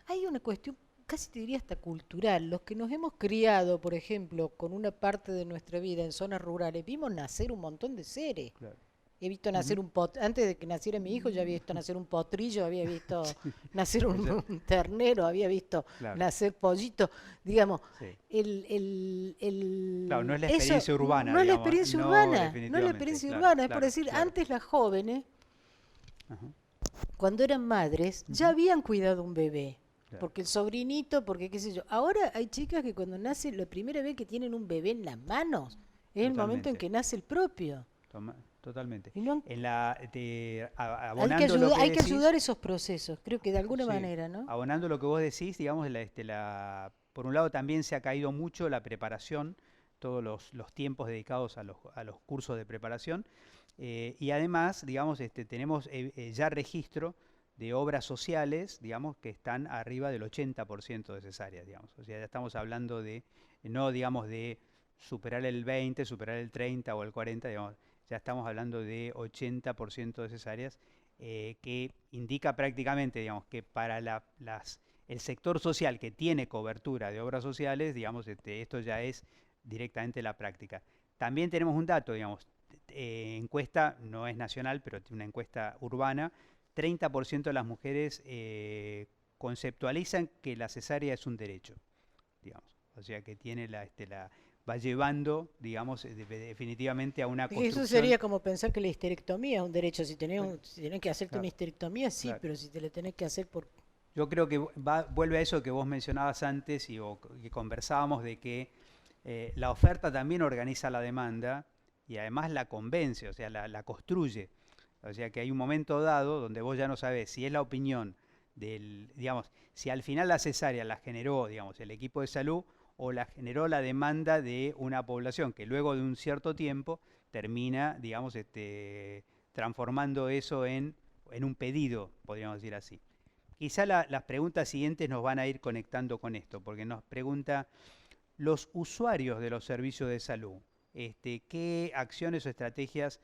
Hay una cuestión, casi te diría hasta cultural. Los que nos hemos criado, por ejemplo, con una parte de nuestra vida en zonas rurales, vimos nacer un montón de seres. Claro. He visto Ujú. nacer antes de que naciera mi hijo, ya había visto nacer un potrillo, había visto nacer Eso, un ternero, había visto claro, nacer pollito. Digamos, sí. Claro, no es la eso experiencia urbana, no es la digamos, experiencia no urbana, no es la definitivamente, experiencia claro, urbana, es por claro, decir, claro. antes las jóvenes, Ajá, cuando eran madres, ya ujú, habían cuidado un bebé. claro, Porque el sobrinito, porque qué sé yo. Ahora hay chicas que cuando nace, la primera vez que tienen un bebé en las manos, es el momento en totalmente, que nace el propio. totalmente. Y no han- Abonando lo que hay que decís, ayudar esos procesos, creo que de alguna sí, manera, ¿no? abonando lo que vos decís, digamos, por un lado también se ha caído mucho la preparación, todos los tiempos dedicados a los cursos de preparación, y además, digamos, tenemos ya registro de obras sociales, digamos, que están arriba del 80% de cesáreas, digamos. O sea, ya estamos hablando de, no digamos de superar el 20, superar el 30 o el 40, digamos, ya estamos hablando de 80% de cesáreas, que indica prácticamente, digamos, que para el sector social que tiene cobertura de obras sociales, digamos, esto ya es directamente la práctica. También tenemos un dato, digamos, encuesta, no es nacional, pero una encuesta urbana, 30% de las mujeres conceptualizan que la cesárea es un derecho, digamos. O sea que tiene va llevando, digamos, definitivamente a una Eso construcción. sería como pensar que la histerectomía es un derecho. Bueno, Si tenés que hacerte una claro, histerectomía, sí, claro. pero si te la tenés que hacer por... Yo creo que vuelve a eso que vos mencionabas antes que conversábamos de que la oferta también organiza la demanda y además la convence, o sea, la construye. O sea que hay un momento dado donde vos ya no sabés si es la opinión digamos, si al final la cesárea la generó, digamos, el equipo de salud o la generó la demanda de una población que luego de un cierto tiempo termina, digamos, transformando eso en un pedido, podríamos decir así. Quizá las preguntas siguientes nos van a ir conectando con esto, porque nos pregunta los usuarios de los servicios de salud, ¿qué acciones o estrategias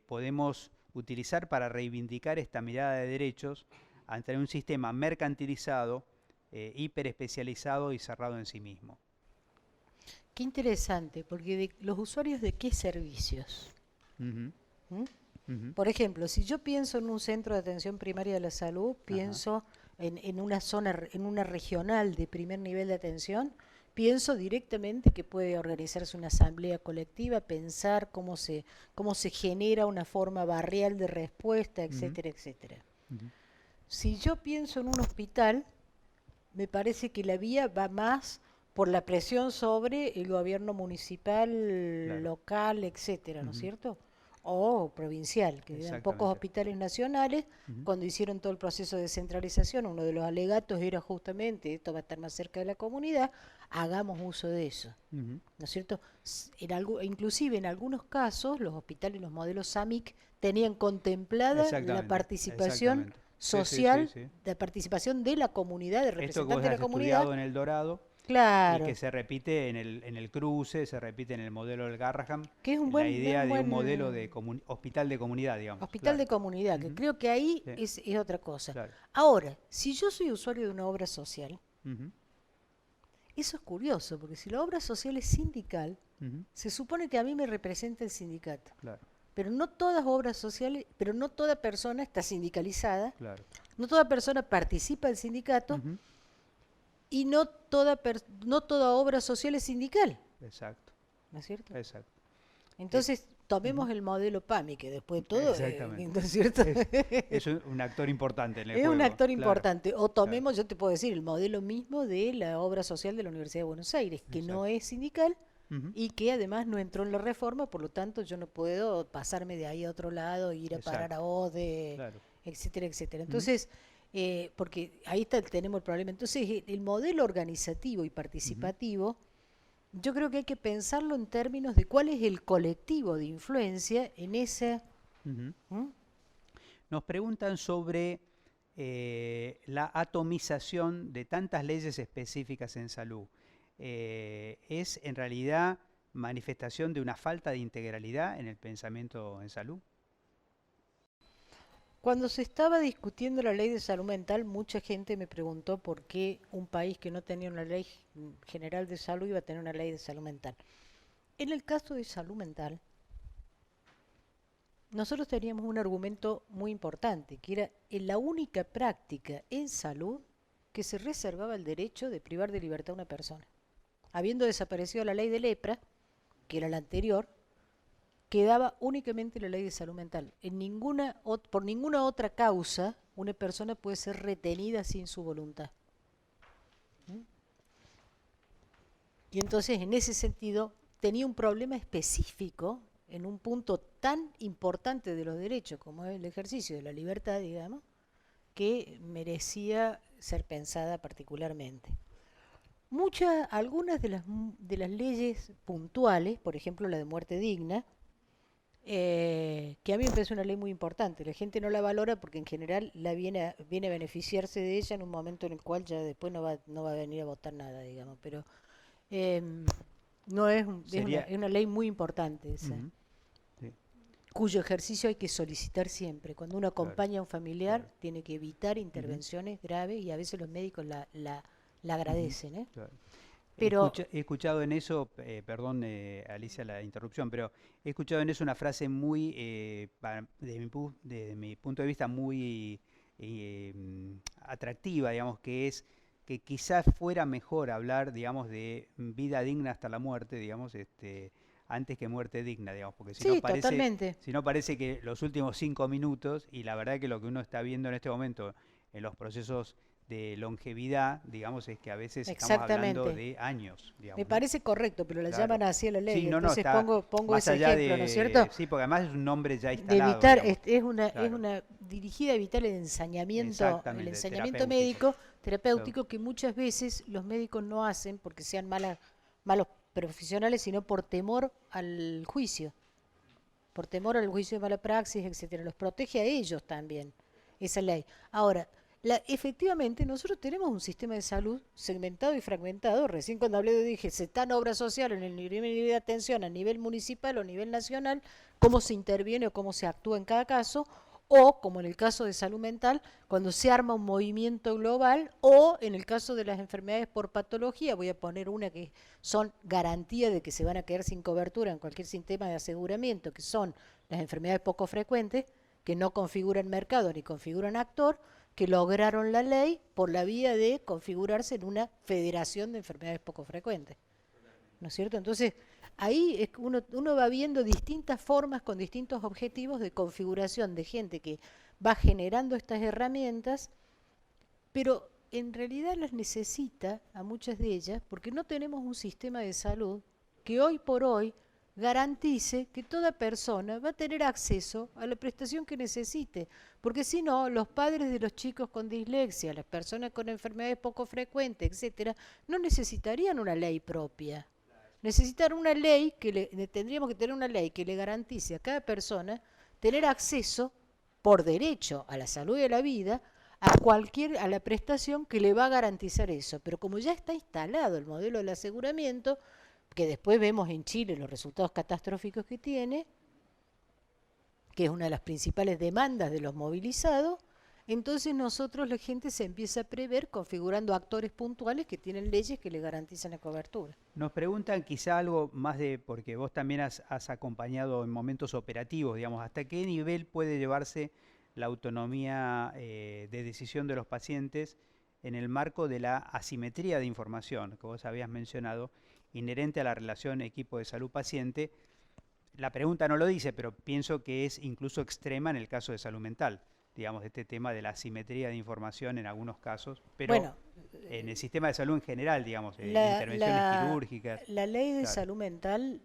podemos utilizar para reivindicar esta mirada de derechos ante un sistema mercantilizado, hiperespecializado y cerrado en sí mismo? Qué interesante, porque los usuarios de qué servicios. Ujú, ¿Mm? ujú, Por ejemplo, si yo pienso en un centro de atención primaria de la salud, ajá, pienso en una zona, en una regional de primer nivel de atención, pienso directamente que puede organizarse una asamblea colectiva, pensar cómo se genera una forma barrial de respuesta, ujú, etcétera, etcétera. ujú, Si yo pienso en un hospital, me parece que la vía va más por la presión sobre el gobierno municipal, claro, local, etcétera, ¿no es ujú, cierto? O provincial, que eran pocos exactamente. hospitales nacionales. Ujú, Cuando hicieron todo el proceso de descentralización, uno de los alegatos era justamente, esto va a estar más cerca de la comunidad, hagamos uso de eso, ujú, ¿no es cierto? Inclusive en algunos casos, los hospitales, los modelos SAMIC, tenían contemplada la exactamente, participación exactamente. Sí, sí, sí, social, sí. la participación de la comunidad, de Esto que vos representantes de la has comunidad, estudiado en El Dorado y que claro, se repite en el cruce, se repite en el modelo del Garraham, que la es idea un de un modelo buen de hospital de comunidad, digamos, hospital claro. de comunidad, que Ujú, creo que ahí sí, es otra cosa. claro. Ahora, si yo soy usuario de una obra social, Ujú, eso es curioso, porque si la obra social es sindical, ujú, se supone que a mí me representa el sindicato. claro, Pero no todas obras sociales, pero no toda persona está sindicalizada, claro. no toda persona participa del sindicato Ujú, y no toda obra social es sindical, exacto, ¿no es cierto? exacto. Eh, Entonces, ujú, tomemos el modelo PAMI, que después de todo, exactamente. ¿no es cierto? Es un actor importante en el Es un juego, actor claro, importante. O claro, tomemos, yo te puedo decir, el modelo mismo de la obra social de la Universidad de Buenos Aires, que no exacto. es sindical Ujú, y que además no entró en la reforma, por lo tanto yo no puedo pasarme de ahí a otro lado, ir a parar exacto, a ODE, claro. etcétera, etcétera. Ujú, Entonces, porque ahí tenemos el problema. Entonces, el modelo organizativo y ujú, participativo, yo creo que hay que pensarlo en términos de cuál es el colectivo de influencia en ese... ujú. ¿Mm? Nos preguntan sobre la atomización de tantas leyes específicas en salud. ¿Es en realidad manifestación de una falta de integralidad en el pensamiento en salud? Cuando se estaba discutiendo la ley de salud mental, mucha gente me preguntó por qué un país que no tenía una ley general de salud iba a tener una ley de salud mental. En el caso de salud mental, nosotros teníamos un argumento muy importante, que era la única práctica en salud que se reservaba el derecho de privar de libertad a una persona. Habiendo desaparecido la ley de lepra, que era la anterior, quedaba únicamente la ley de salud mental. Por ninguna otra causa una persona puede ser retenida sin su voluntad. ¿Mm? Y entonces, en ese sentido, tenía un problema específico en un punto tan importante de los derechos como es el ejercicio de la libertad, digamos, que merecía ser pensada particularmente. Algunas de las leyes puntuales, por ejemplo la de muerte digna, que a mí me parece una ley muy importante. La gente no la valora porque en general viene a beneficiarse de ella en un momento en el cual ya después no va a venir a votar nada, digamos. Pero eh, no es, Sería... es una ley muy importante esa, Ujú, sí, cuyo ejercicio hay que solicitar siempre. Cuando uno claro, acompaña a un familiar, claro. tiene que evitar Ujú, intervenciones graves y a veces los médicos la ujú, agradecen, ¿eh? claro. Pero He escuchado en eso, perdón Alicia la interrupción, pero he escuchado en eso una frase muy, de mi punto de vista, muy atractiva, digamos, que es que quizás fuera mejor hablar, digamos, de vida digna hasta la muerte, digamos, antes que muerte digna, digamos, porque sí, totalmente. si no parece que los últimos 5 minutos, y la verdad que lo que uno está viendo en este momento en los procesos de longevidad, digamos, es que a veces estamos hablando Exactamente. de años, Me digamos, ¿no? parece correcto, pero la Claro. llaman así a la Sí, ley. no, no, Entonces está pongo más ese allá ejemplo, ¿no es cierto? de... Sí, porque además es un nombre ya De instalado, evitar, digamos. es Claro, una dirigida a evitar el exactamente, ensañamiento terapéutico. médico, Claro. terapéutico, que muchas veces los médicos no hacen porque sean malos profesionales, sino por temor al juicio, por temor al juicio de mala praxis, etcétera. Los protege a ellos también, esa ley. Ahora, efectivamente, nosotros tenemos un sistema de salud segmentado y fragmentado. Recién cuando hablé dije, se está en obra social en el nivel de atención a nivel municipal o a nivel nacional, cómo se interviene o cómo se actúa en cada caso, o como en el caso de salud mental, cuando se arma un movimiento global, o en el caso de las enfermedades por patología, voy a poner una que son garantía de que se van a quedar sin cobertura en cualquier sistema de aseguramiento, que son las enfermedades poco frecuentes, que no configuran mercado ni configuran actor, que lograron la ley por la vía de configurarse en una federación de enfermedades poco frecuentes. ¿No es cierto? Entonces, ahí es que uno va viendo distintas formas con distintos objetivos de configuración de gente que va generando estas herramientas, pero en realidad las necesita a muchas de ellas porque no tenemos un sistema de salud que hoy por hoy garantice que toda persona va a tener acceso a la prestación que necesite, porque si no, los padres de los chicos con dislexia, las personas con enfermedades poco frecuentes, etcétera, no necesitarían una ley propia. Necesitan una ley tendríamos que tener una ley que le garantice a cada persona tener acceso por derecho a la salud y a la vida a la prestación que le va a garantizar eso. Pero como ya está instalado el modelo del aseguramiento, que después vemos en Chile los resultados catastróficos que tiene, que es una de las principales demandas de los movilizados, entonces nosotros la gente se empieza a prever configurando actores puntuales que tienen leyes que le garantizan la cobertura. Nos preguntan quizá algo más de, porque vos también has acompañado en momentos operativos, digamos, ¿hasta qué nivel puede llevarse la autonomía de decisión de los pacientes en el marco de la asimetría de información que vos habías mencionado, inherente a la relación equipo de salud-paciente? La pregunta no lo dice, pero pienso que es incluso extrema en el caso de salud mental, digamos, este tema de la asimetría de información en algunos casos, pero Bueno, en el sistema de salud en general, digamos, la, intervenciones la, quirúrgicas, la ley de claro. salud mental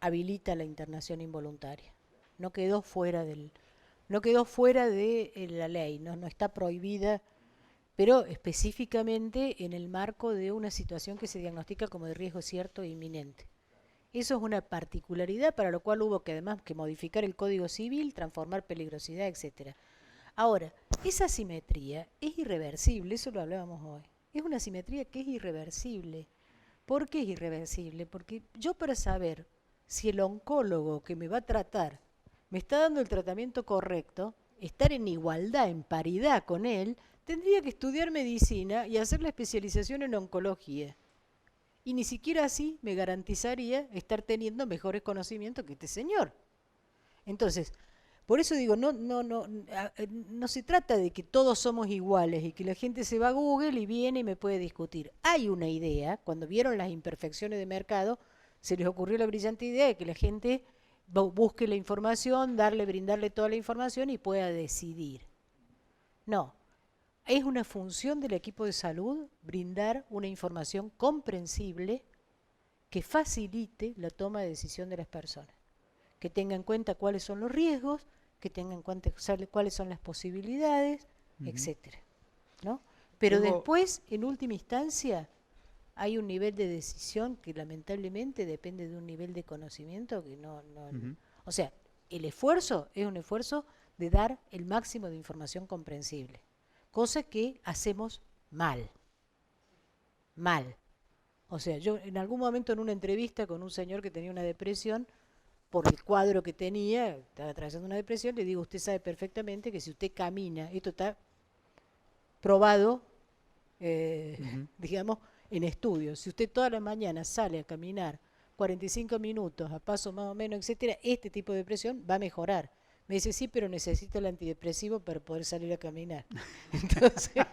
habilita la internación involuntaria. No quedó fuera no quedó fuera de la ley, no está prohibida, pero específicamente en el marco de una situación que se diagnostica como de riesgo cierto e inminente. Eso es una particularidad para lo cual hubo que además que modificar el Código Civil, transformar peligrosidad, etcétera. Ahora, esa asimetría es irreversible, eso lo hablábamos hoy. Es una asimetría que es irreversible. ¿Por qué es irreversible? Porque yo para saber si el oncólogo que me va a tratar me está dando el tratamiento correcto, estar en igualdad, en paridad con él, tendría que estudiar medicina y hacer la especialización en oncología. Y ni siquiera así me garantizaría estar teniendo mejores conocimientos que este señor. Entonces, por eso digo, no se trata de que todos somos iguales y que la gente se va a Google y viene y me puede discutir. Hay una idea, cuando vieron las imperfecciones de mercado, se les ocurrió la brillante idea de que la gente busque la información, brindarle toda la información y pueda decidir. No, es una función del equipo de salud brindar una información comprensible que facilite la toma de decisión de las personas, que tenga en cuenta cuáles son los riesgos, que tenga en cuenta cuáles son las posibilidades, etcétera, ¿no? Pero después, en última instancia, hay un nivel de decisión que lamentablemente depende de un nivel de conocimiento que o sea, el esfuerzo es un esfuerzo de dar el máximo de información comprensible, cosa que hacemos mal. O sea, yo en algún momento en una entrevista con un señor que tenía una depresión, por el cuadro que tenía, estaba atravesando una depresión, le digo, usted sabe perfectamente que si usted camina, esto está probado, digamos, en estudios, si usted todas las mañanas sale a caminar 45 minutos, a paso más o menos, etcétera, este tipo de depresión va a mejorar. Me dice, sí, pero necesito el antidepresivo para poder salir a caminar. Entonces,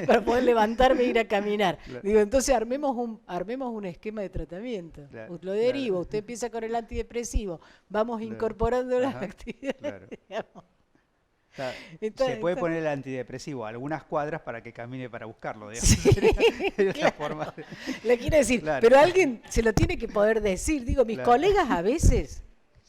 para poder levantarme e ir a caminar. Claro. Digo, entonces armemos un esquema de tratamiento. Claro, lo derivo, usted empieza con el antidepresivo, vamos incorporando las actividades. Digamos. Se puede poner el antidepresivo a algunas cuadras para que camine para buscarlo, digamos. Sí, claro. Forma de... Le quiero decir, claro. Pero alguien se lo tiene que poder decir. Digo, mis colegas a veces...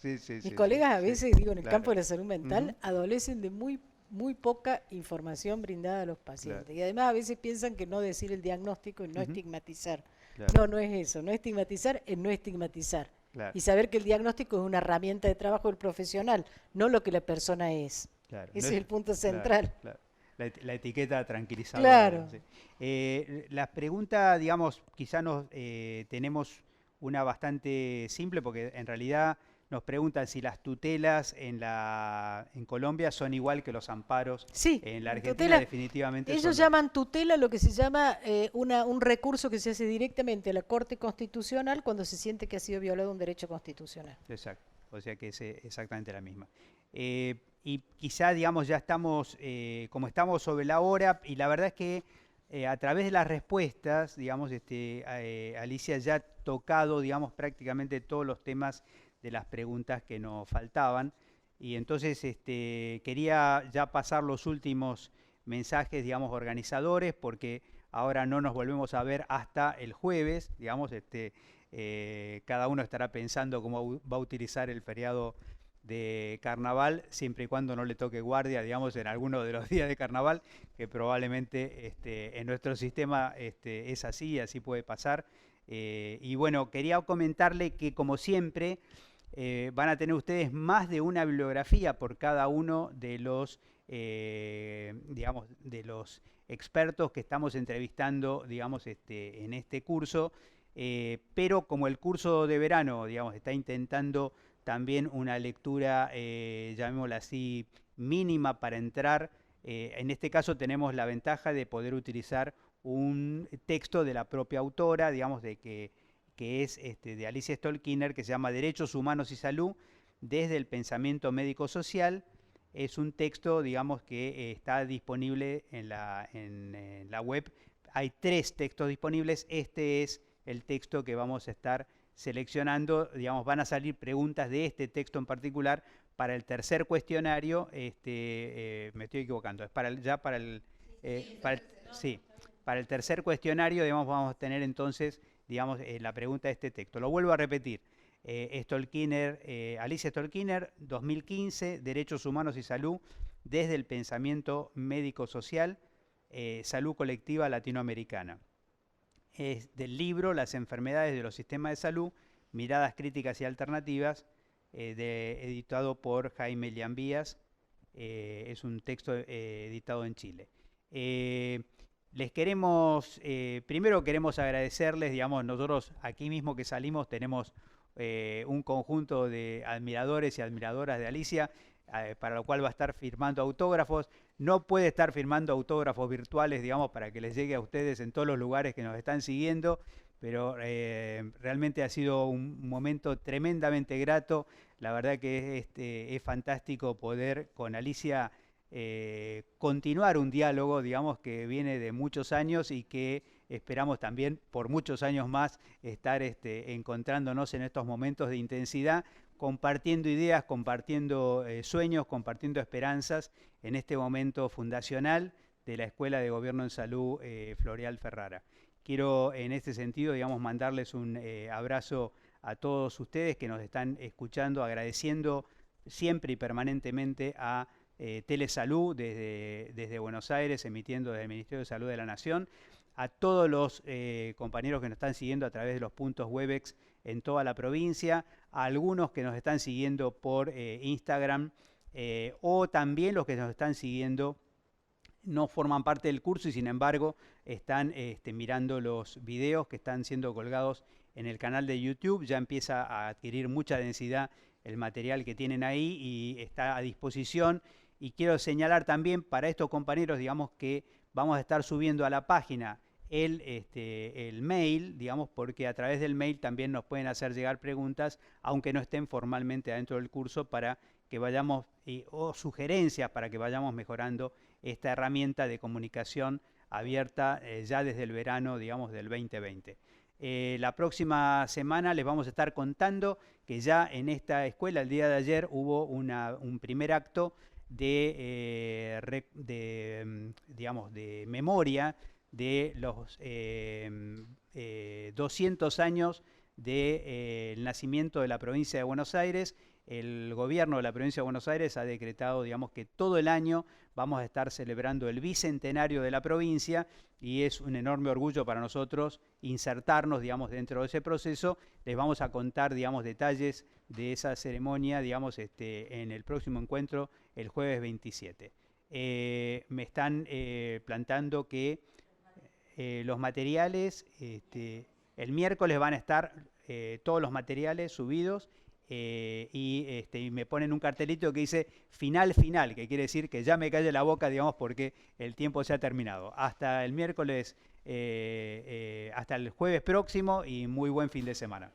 Mis colegas a veces, digo, en el campo de la salud mental, adolecen de muy poca información brindada a los pacientes. Y además a veces piensan que no decir el diagnóstico y no estigmatizar. No es eso. No estigmatizar es no estigmatizar. Y saber que el diagnóstico es una herramienta de trabajo del profesional, no lo que la persona es. Ese es el punto central. La etiqueta tranquilizadora. Claro. La pregunta, digamos, quizá tenemos una bastante simple, porque en realidad... Nos preguntan si las tutelas en Colombia son igual que los amparos. Sí, en la Argentina tutela, definitivamente ellos llaman tutela lo que se llama un recurso que se hace directamente a la Corte Constitucional cuando se siente que ha sido violado un derecho constitucional. Exacto, o sea que es exactamente la misma. Y quizá, digamos, ya estamos, como estamos sobre la hora, y la verdad es que a través de las respuestas, digamos, Alicia ya ha tocado, digamos, prácticamente todos los temas de las preguntas que nos faltaban, y entonces quería ya pasar los últimos mensajes, digamos, organizadores, porque ahora no nos volvemos a ver hasta el jueves, digamos, cada uno estará pensando cómo va a utilizar el feriado de carnaval, siempre y cuando no le toque guardia, digamos, en alguno de los días de carnaval, que probablemente en nuestro sistema es así, así puede pasar. Y bueno, quería comentarle que, como siempre, van a tener ustedes más de una bibliografía por cada uno de los, digamos, de los expertos que estamos entrevistando, digamos, en este curso, pero como el curso de verano, digamos, está intentando también una lectura, llamémosla así, mínima para entrar, en este caso tenemos la ventaja de poder utilizar un texto de la propia autora, digamos, que es de Alicia Stolkiner, que se llama Derechos Humanos y Salud desde el pensamiento médico-social. Es un texto, digamos, que está disponible en la web. Hay 3 textos disponibles. Este es el texto que vamos a estar seleccionando. Digamos, van a salir preguntas de este texto en particular para el tercer cuestionario. Me estoy equivocando. Es para el tercer cuestionario, digamos, vamos a tener entonces, digamos, la pregunta de este texto. Lo vuelvo a repetir. Alicia Stolkiner, 2015, Derechos Humanos y Salud desde el pensamiento médico-social, salud colectiva latinoamericana. Es del libro Las enfermedades de los sistemas de salud, miradas críticas y alternativas, editado por Jaime Liambías. Es un texto editado en Chile. Primero queremos agradecerles, digamos, nosotros aquí mismo que salimos tenemos un conjunto de admiradores y admiradoras de Alicia, para lo cual va a estar firmando autógrafos. No puede estar firmando autógrafos virtuales, digamos, para que les llegue a ustedes en todos los lugares que nos están siguiendo, pero realmente ha sido un momento tremendamente grato. La verdad que es fantástico poder con Alicia continuar un diálogo, digamos, que viene de muchos años y que esperamos también por muchos años más estar encontrándonos en estos momentos de intensidad, compartiendo ideas, compartiendo sueños, compartiendo esperanzas en este momento fundacional de la Escuela de Gobierno en Salud Floreal Ferrara. Quiero en este sentido, digamos, mandarles un abrazo a todos ustedes que nos están escuchando, agradeciendo siempre y permanentemente a Telesalud desde Buenos Aires, emitiendo desde el Ministerio de Salud de la Nación, a todos los compañeros que nos están siguiendo a través de los puntos Webex en toda la provincia, a algunos que nos están siguiendo por Instagram, o también los que nos están siguiendo no forman parte del curso y sin embargo están mirando los videos que están siendo colgados en el canal de YouTube. Ya empieza a adquirir mucha densidad el material que tienen ahí y está a disposición. Y quiero señalar también para estos compañeros, digamos, que vamos a estar subiendo a la página el mail, digamos, porque a través del mail también nos pueden hacer llegar preguntas, aunque no estén formalmente adentro del curso, para que vayamos, o sugerencias para que vayamos mejorando esta herramienta de comunicación abierta ya desde el verano, digamos, del 2020. La próxima semana les vamos a estar contando que ya en esta escuela, el día de ayer, hubo un primer acto digamos, de memoria de los 200 años del nacimiento de la provincia de Buenos Aires. El gobierno de la provincia de Buenos Aires ha decretado, digamos, que todo el año vamos a estar celebrando el bicentenario de la provincia y es un enorme orgullo para nosotros insertarnos, digamos, dentro de ese proceso. Les vamos a contar, digamos, detalles de esa ceremonia, digamos, en el próximo encuentro, el jueves 27. Me están plantando que los materiales, el miércoles van a estar todos los materiales subidos, y me ponen un cartelito que dice final, que quiere decir que ya me calle la boca, digamos, porque el tiempo se ha terminado. Hasta el miércoles, hasta el jueves próximo y muy buen fin de semana.